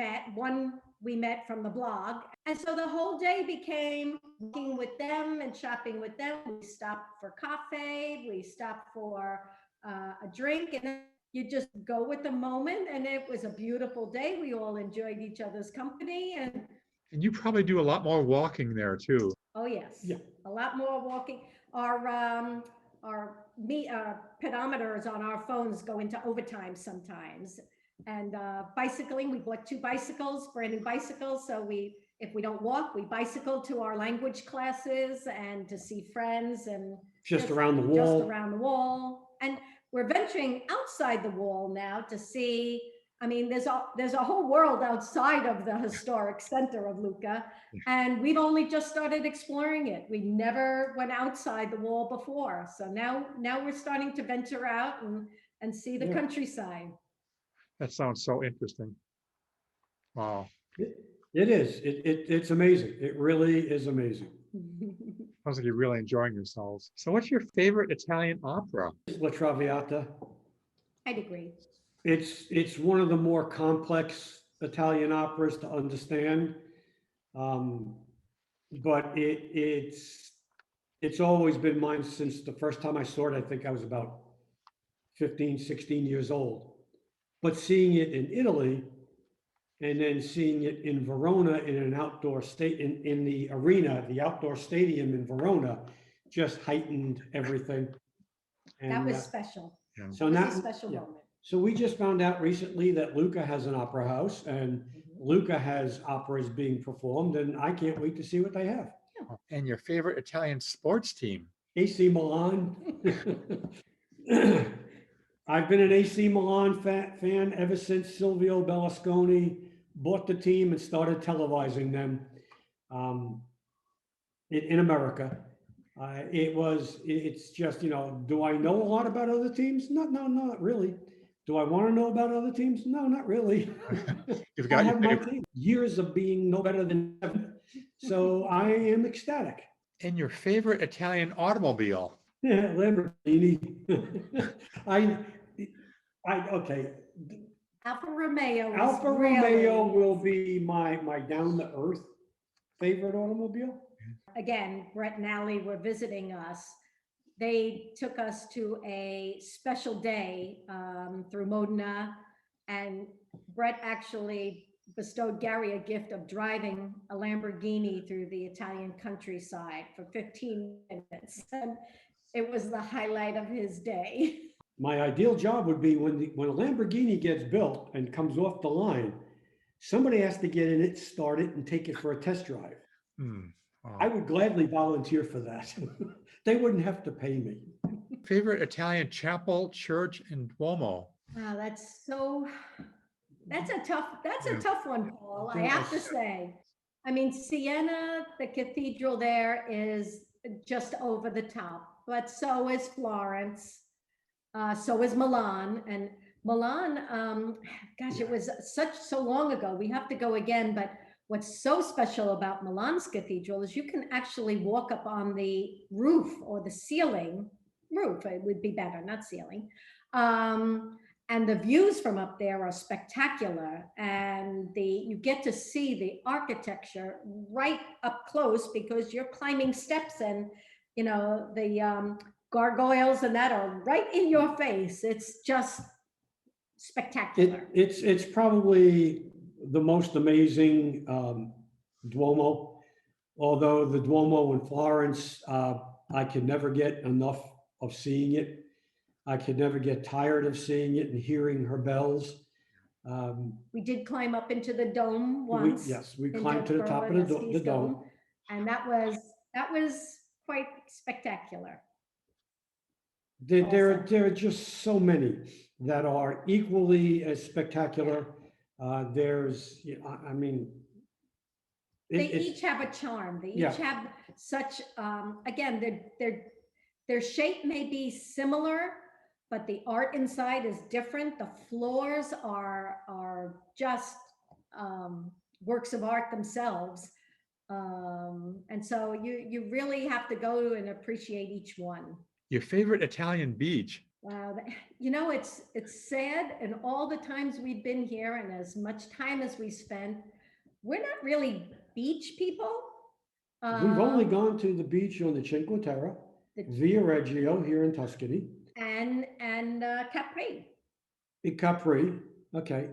met. One we met from the blog. And so the whole day became walking with them and shopping with them. We stopped for coffee, we stopped for a drink, and then you just go with the moment. And it was a beautiful day. We all enjoyed each other's company. And you probably do a lot more walking there too. oh, yes. Yeah. A lot more walking. Our pedometers on our phones go into overtime sometimes. And bicycling, we bought 2 bicycles, brand new bicycles. So if we don't walk, we bicycle to our language classes and to see friends, and Just around the wall. Just around the wall. And we're venturing outside the wall now to see. I mean, there's a whole world outside of the historic center of Lucca, and we've only just started exploring it. We never went outside the wall before. So now we're starting to venture out and see the countryside. That sounds so interesting. Wow. It is. It's amazing. It really is amazing. Sounds like you're really enjoying yourselves. So what's your favorite Italian opera? La Traviata. I'd agree. It's one of the more complex Italian operas to understand. But it's always been mine since the first time I saw it. I think I was about 15, 16 years old. But seeing it in Italy, and then seeing it in Verona in an outdoor state, in the arena, the outdoor stadium in Verona, just heightened everything. And that was special. Yeah. So It was now, a special moment. so we just found out recently that Lucca has an opera house, and Lucca has operas being performed, and I can't wait to see what they have. And your favorite Italian sports team? AC Milan. I've been an AC Milan fan ever since Silvio Berlusconi bought the team and started televising them in America. It's just, do I know a lot about other teams? No, not really. Do I want to know about other teams? No, not really. You've got I your have my favorite. team. Years of being no better than 7. So I am ecstatic. And your favorite Italian automobile? Yeah, Lamborghini. Okay. Alfa Romeo. Alfa Romeo will be my down to earth favorite automobile. Again, Brett and Allie were visiting us. They took us to a special day through Modena, and Brett actually bestowed Gary a gift of driving a Lamborghini through the Italian countryside for 15 minutes. And it was the highlight of his day. My ideal job would be when a Lamborghini gets built and comes off the line, somebody has to get in it, start it, and take it for a test drive. Wow. I would gladly volunteer for that. They wouldn't have to pay me. Favorite Italian chapel, church, and Duomo? Wow, that's a tough one, Paul, I have to say. I mean, Siena, the cathedral there is just over the top, but so is Florence, so is Milan. And Milan, gosh, it was so long ago. We have to go again, but what's so special about Milan's cathedral is you can actually walk up on the roof or the ceiling roof. It would be better, not ceiling. And the views from up there are spectacular, and you get to see the architecture right up close because you're climbing steps, and you know the gargoyles and that are right in your face. It's just spectacular. It's probably the most amazing Duomo, although the Duomo in Florence, I could never get enough of seeing it. I could never get tired of seeing it and hearing her bells. We did climb up into the dome once. Yes, we into climbed to the top of the Brunelleschi's dome. and that was quite spectacular. There are just so many that are equally as spectacular. There's, I mean, They each have a charm. They each have such, again, their shape may be similar, but the art inside is different. The floors are just works of art themselves. And so you really have to go and appreciate each one. Your favorite Italian beach? Wow, you know, it's sad, and all the times we've been here and as much time as we spent, we're not really beach people. We've only gone to the beach on the Cinque Terre, Via Reggio here in Tuscany. And Capri. In Capri, okay.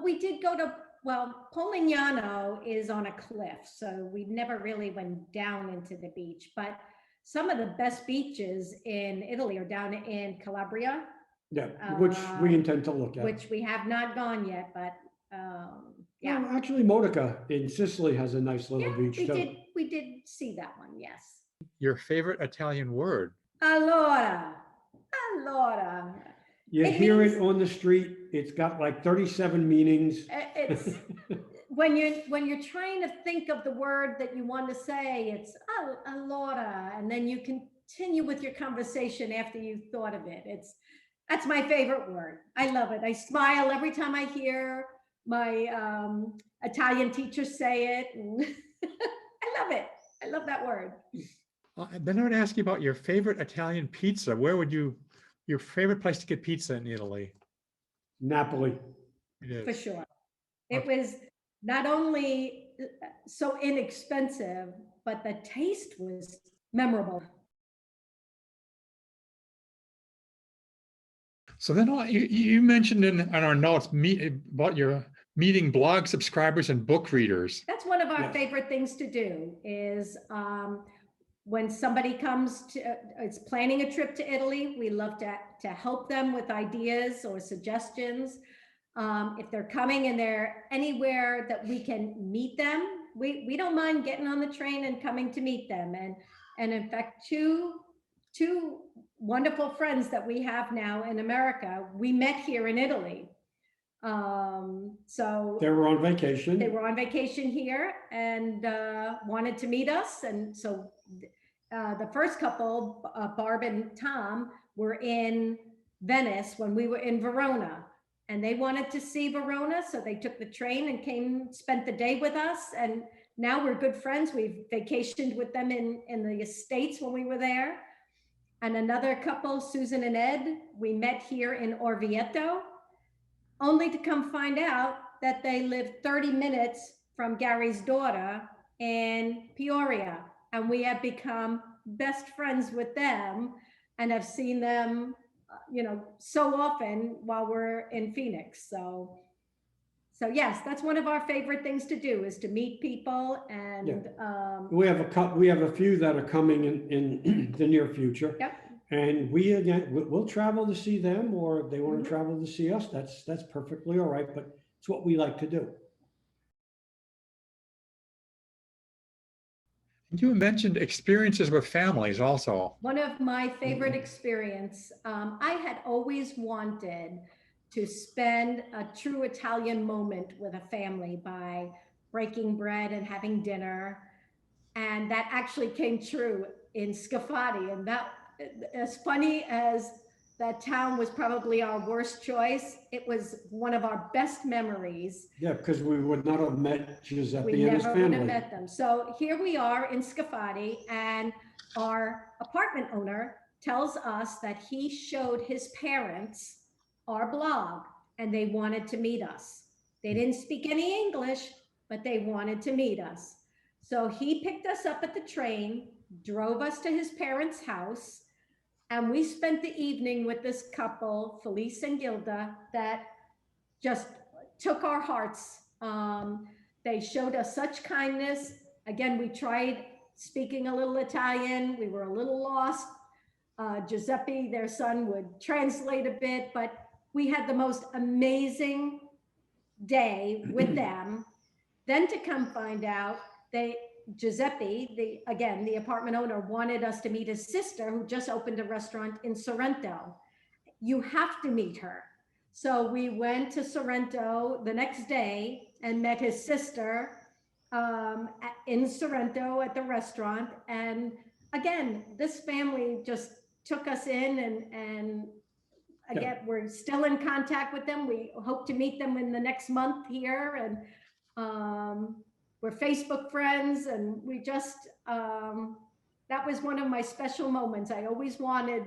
We did go to, well, Polignano is on a cliff, so we never really went down into the beach, but some of the best beaches in Italy are down in Calabria. Yeah, which we intend to look at. Which we have not gone yet, but yeah. Well, actually, Modica in Sicily has a nice little beach too. We did see that one, yes. Your favorite Italian word? Allora. You hear it on the street. It's got like 37 meanings. It's when you're trying to think of the word that you want to say, it's allora, and then you continue with your conversation after you've thought of it. That's my favorite word. I love it. I smile every time I hear my Italian teacher say it. I love it. I love that word. Then I would ask you about your favorite Italian pizza. Where would your favorite place to get pizza in Italy? Napoli. For sure. It was not only so inexpensive, but the taste was memorable. So then you mentioned in our notes about your meeting blog subscribers and book readers. That's one of our favorite things to do is when somebody comes to, is planning a trip to Italy, we love to help them with ideas or suggestions. If they're coming and they're anywhere that we can meet them, we don't mind getting on the train and coming to meet them. And in fact, two wonderful friends that we have now in America, we met here in Italy. So they were on vacation. They were on vacation here and wanted to meet us. And so the first couple, Barb and Tom, were in Venice when we were in Verona. And they wanted to see Verona, so they took the train and came, spent the day with us. And now we're good friends. We've vacationed with them in the States when we were there. And another couple, Susan and Ed, we met here in Orvieto, only to come find out that they live 30 minutes from Gary's daughter in Peoria. And we have become best friends with them and have seen them so often while we're in Phoenix. So yes, that's one of our favorite things to do is to meet people. And we have a few that are coming in the near future. Yep. And we'll travel to see them, or if they want to travel to see us, that's perfectly all right. But it's what we like to do. You mentioned experiences with families also. One of my favorite experience, I had always wanted to spend a true Italian moment with a family by breaking bread and having dinner. And that actually came true in Scafati. And that, as funny as that town was probably our worst choice, it was one of our best memories. Yeah, because we would not have met Giuseppe We and his never family. would have met them. So here we are in Scafati, and our apartment owner tells us that he showed his parents our blog and they wanted to meet us. They didn't speak any English, but they wanted to meet us. So he picked us up at the train, drove us to his parents' house, and we spent the evening with this couple, Felice and Gilda, that just took our hearts. They showed us such kindness. Again, we tried speaking a little Italian. We were a little lost. Giuseppe, their son, would translate a bit, but we had the most amazing day with them. Then to come find out, Giuseppe, the apartment owner, wanted us to meet his sister who just opened a restaurant in Sorrento. You have to meet her. So we went to Sorrento the next day and met his sister in Sorrento at the restaurant. And again, this family just took us in, and again, we're still in contact with them. We hope to meet them in the next month here, and we're Facebook friends, and we just, that was one of my special moments. I always wanted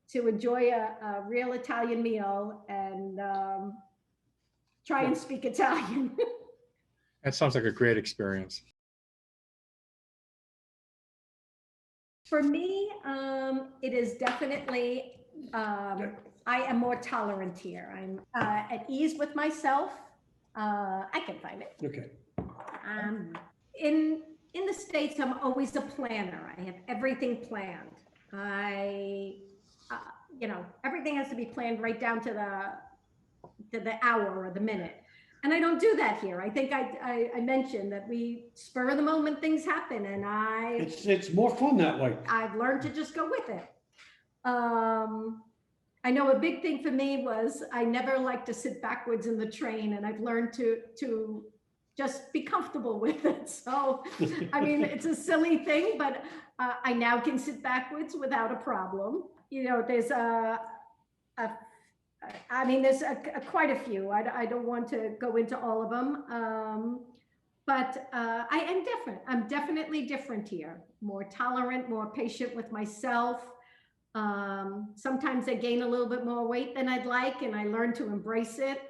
to enjoy a real Italian meal and try and speak Italian. That sounds like a great experience. For me, it is definitely, I am more tolerant here. I'm at ease with myself. I can find it. Okay. In the States, I'm always a planner. I have everything planned. Everything has to be planned right down to the hour or the minute. And I don't do that here. I think I mentioned that we spur of the moment things happen, and it's more fun that way. I've learned to just go with it. I know a big thing for me was I never like to sit backwards in the train, and I've learned to just be comfortable with it. So, I mean, it's a silly thing, but I now can sit backwards without a problem. There's there's quite a few. I don't want to go into all of them. But I am different. I'm definitely different here. More tolerant, more patient with myself. Sometimes I gain a little bit more weight than I'd like, and I learn to embrace it.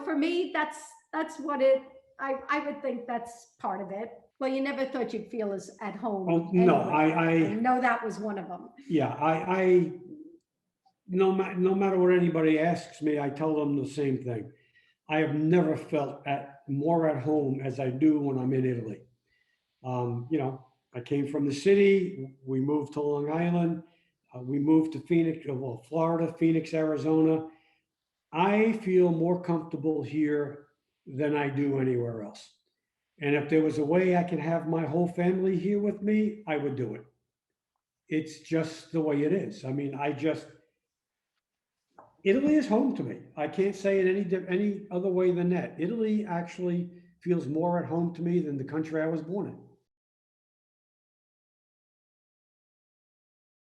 For me, that's what I would think that's part of it. Well, you never thought you'd feel as at home. Oh, no, anyway. I know that was one of them. Yeah, no matter what anybody asks me, I tell them the same thing. I have never felt more at home as I do when I'm in Italy. I came from the city. We moved to Long Island. We moved to Phoenix, Florida, Phoenix, Arizona. I feel more comfortable here than I do anywhere else. And if there was a way I could have my whole family here with me, I would do it. It's just the way it is. I mean, Italy is home to me. I can't say it any other way than that. Italy actually feels more at home to me than the country I was born in.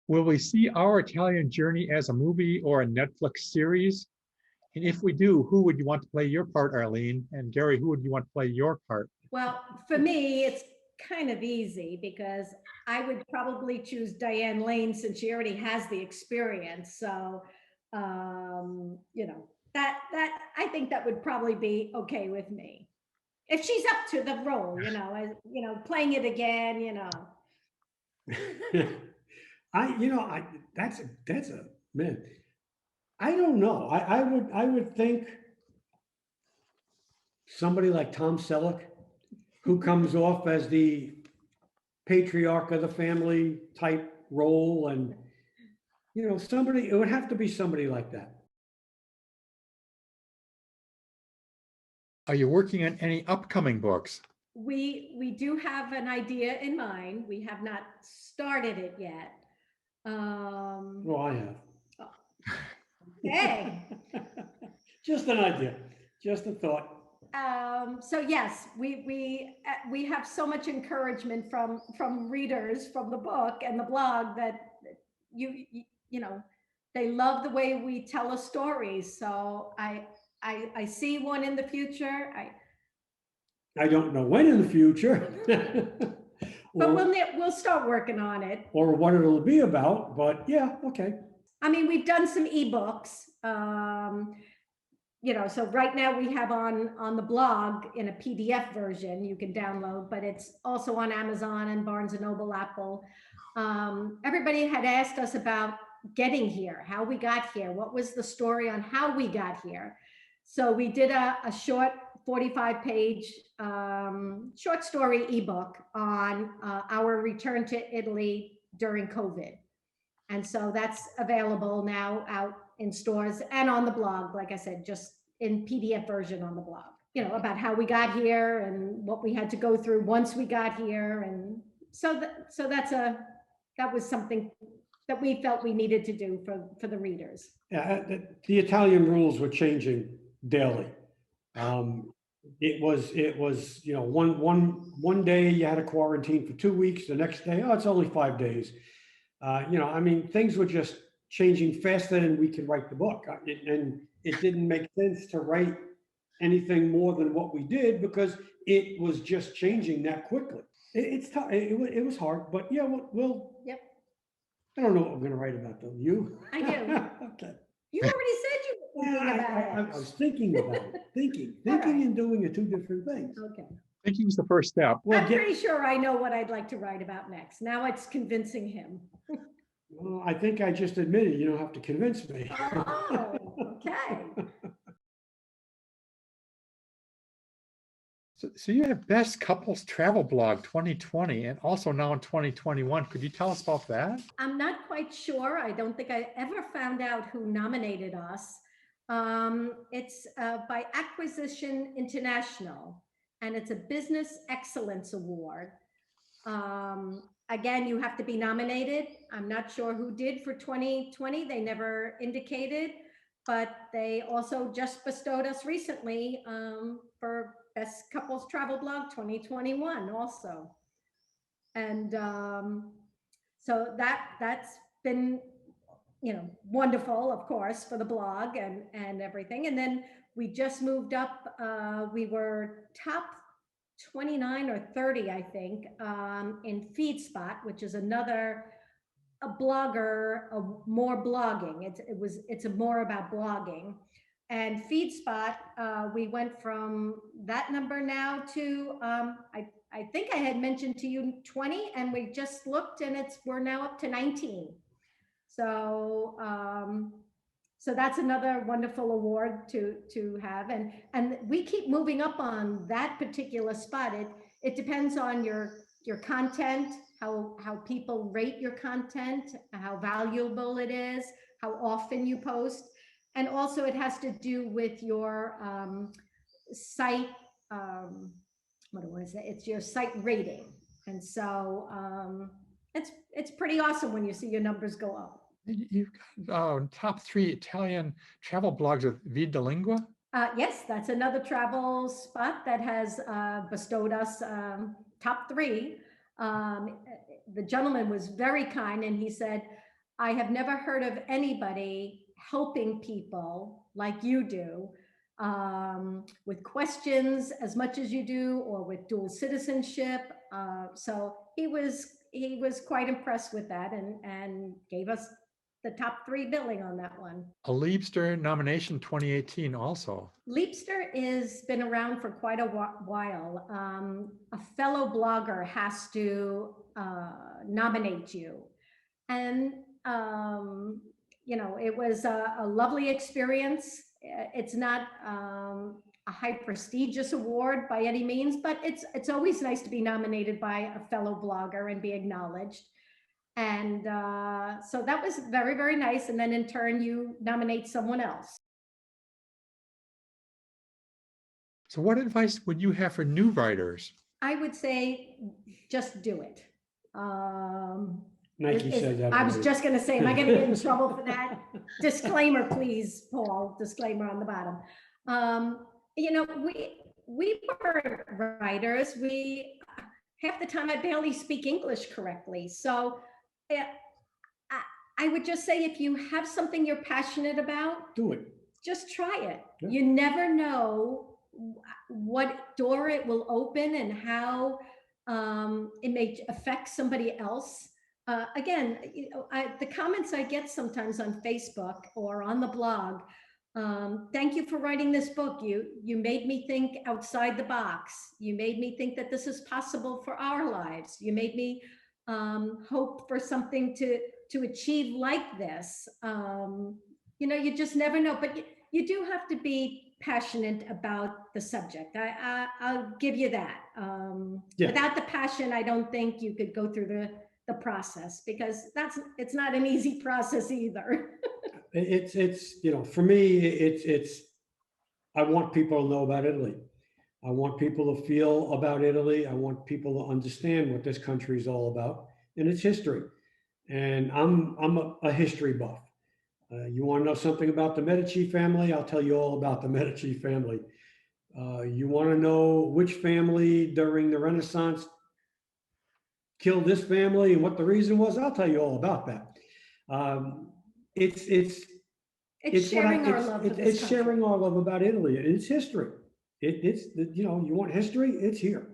Will we see Our Italian Journey as a movie or a Netflix series? And if we do, who would you want to play your part, Arlene? And Gary, who would you want to play your part? Well, for me, it's kind of easy because I would probably choose Diane Lane since she already has the experience. So, that I think that would probably be okay with me. If she's up to the role, playing it again, that's a man. I don't know. I would think somebody like Tom Selleck, who comes off as the patriarch of the family type role, and it would have to be somebody like that. Are you working on any upcoming books? We do have an idea in mind. We have not started it yet. Well, I have. Okay. Just an idea, just a thought. So yes, we have so much encouragement from readers from the book and the blog that they love the way we tell a story. So I see one in the future. I don't know when in the future. But or, we'll start working on it. or what it'll be about, but yeah, okay. I mean, we've done some ebooks. You know, so right now we have on the blog in a PDF version you can download, but it's also on Amazon and Barnes and Noble, Apple. Everybody had asked us about getting here, how we got here, what was the story on how we got here. So we did a short 45-page short story ebook on our return to Italy during COVID. And so that's available now out in stores and on the blog, like I said, just in PDF version on the blog, you know, about how we got here and what we had to go through once we got here. And so that was something that we felt we needed to do for the readers. Yeah, the Italian rules were changing daily. It was, you know, one day you had a quarantine for 2 weeks, the next day, oh, it's only 5 days. You know, I mean, things were just changing faster than we could write the book. And it didn't make sense to write anything more than what we did because it was just changing that quickly. It's tough. It was hard, but yeah, we'll. Yep. I don't know what we're going to write about though. You? I do. Okay. You already said you were thinking about it. I was thinking about it. Thinking All right. and doing are two different things. Okay. Thinking is the first step. Well, I'm pretty sure I know what I'd like to write about next. Now it's convincing him. Well, I think I just admitted you don't have to convince me. Oh, okay. So you have Best Couples Travel Blog 2020 and also now in 2021. Could you tell us about that? I'm not quite sure. I don't think I ever found out who nominated us. It's by Acquisition International, and it's a Business Excellence Award. Again, you have to be nominated. I'm not sure who did for 2020. They never indicated, but they also just bestowed us recently for Best Couples Travel Blog 2021 also. And so that's been, you know, wonderful, of course, for the blog and everything. And then we just moved up. We were top 29 or 30, I think, in FeedSpot, which is a blogger, more blogging. It's more about blogging. And FeedSpot, we went from that number now to, I think I had mentioned to you 20, and we just looked and we're now up to 19. So, so that's another wonderful award to have. And we keep moving up on that particular spot. It depends on your content, how people rate your content, how valuable it is, how often you post. And also it has to do with your site, what do I say? It's your site rating. And so it's pretty awesome when you see your numbers go up. You've got top 3 Italian travel blogs with Vida Lingua. Yes, that's another travel spot that has bestowed us top 3. The gentleman was very kind and he said, I have never heard of anybody helping people like you do with questions as much as you do, or with dual citizenship. So he was quite impressed with that and gave us the top 3 billing on that one. A Leibster nomination 2018 also. Leibster has been around for quite a while. A fellow blogger has to nominate you. And, you know, it was a lovely experience. It's not a high prestigious award by any means, but it's always nice to be nominated by a fellow blogger and be acknowledged. And so that was very, very nice. And then in turn, you nominate someone else. So what advice would you have for new writers? I would say, just do it. Nike said that. I was just going to say, am I going to get in trouble for that? Disclaimer, please, Paul. Disclaimer on the bottom. You know, we were writers. Half the time I barely speak English correctly. So I would just say, if you have something you're passionate about, Do it. just try it. Yeah. You never know what door it will open and how It may affect somebody else. Again, the comments I get sometimes on Facebook or on the blog, thank you for writing this book. You made me think outside the box. You made me think that this is possible for our lives. You made me hope for something to achieve like this. You just never know, but you do have to be passionate about the subject. I'll give you that. Yeah. Without the passion, I don't think you could go through the process, because it's not an easy process either. It's for me, it's I want people to know about Italy. I want people to feel about Italy. I want people to understand what this country is all about and its history. And I'm a history buff. You want to know something about the Medici family? I'll tell you all about the Medici family. You want to know which family during the Renaissance killed this family and what the reason was? I'll tell you all about that. It's sharing our love for this it's country. sharing our love about Italy. It's history. You want history? It's here.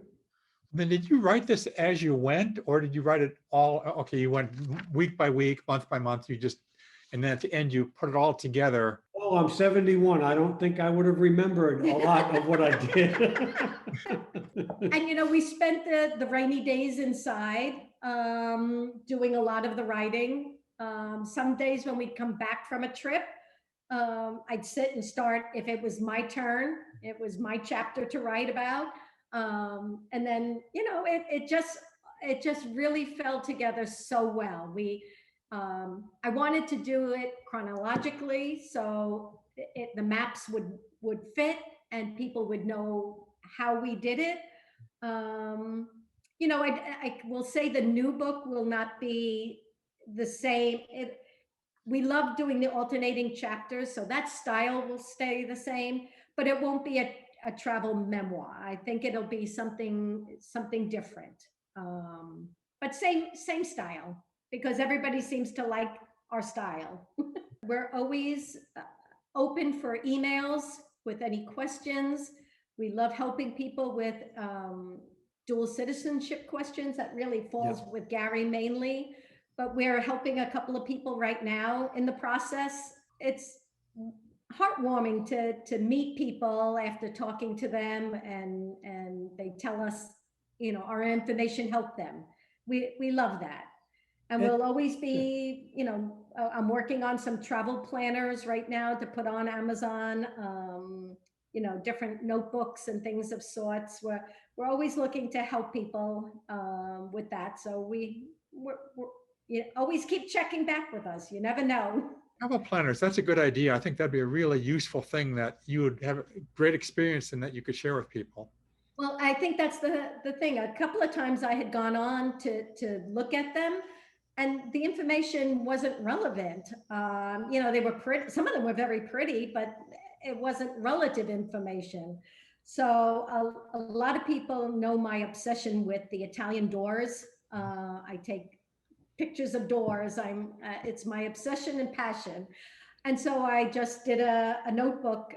Then did you write this as you went, or did you write it all? Okay, you went week by week, month by month. And then at the end, you put it all together. Oh, I'm 71. I don't think I would have remembered a lot of what I did. And we spent the rainy days inside, doing a lot of the writing. Some days when we'd come back from a trip, I'd sit and start. If it was my turn, it was my chapter to write about. And then, it just really fell together so well. I wanted to do it chronologically, so the maps would fit and people would know how we did it. I will say the new book will not be the same. We love doing the alternating chapters, so that style will stay the same, but it won't be a travel memoir. I think it'll be something different, but same style, because everybody seems to like our style. We're always open for emails with any questions. We love helping people with dual citizenship questions. That really falls with Gary mainly, but we're helping a couple of people right now in the process. It's heartwarming to meet people after talking to them, and they tell us, our information helped them. We love that. And we'll always be, I'm working on some travel planners right now to put on Amazon, different notebooks and things of sorts. We're always looking to help people with that. So we're always keep checking back with us. You never know. Travel planners, that's a good idea. I think that'd be a really useful thing that you would have a great experience in, that you could share with people. Well, I think that's the thing. A couple of times I had gone on to look at them, and the information wasn't relevant. They were pretty, some of them were very pretty, but it wasn't relative information. So a lot of people know my obsession with the Italian doors. I take pictures of doors. It's my obsession and passion. And so I just did a notebook,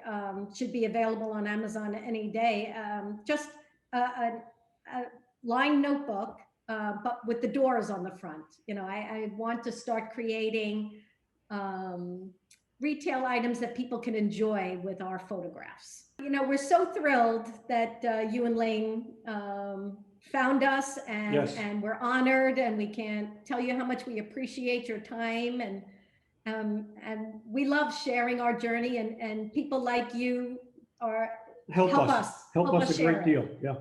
should be available on Amazon any day, just a lined notebook, but with the doors on the front. I want to start creating retail items that people can enjoy with our photographs. We're so thrilled that you and Lane found us, and, Yes. and we're honored, and we can't tell you how much we appreciate your time, and we love sharing our journey, and people like you help us a great share it. deal. Yeah.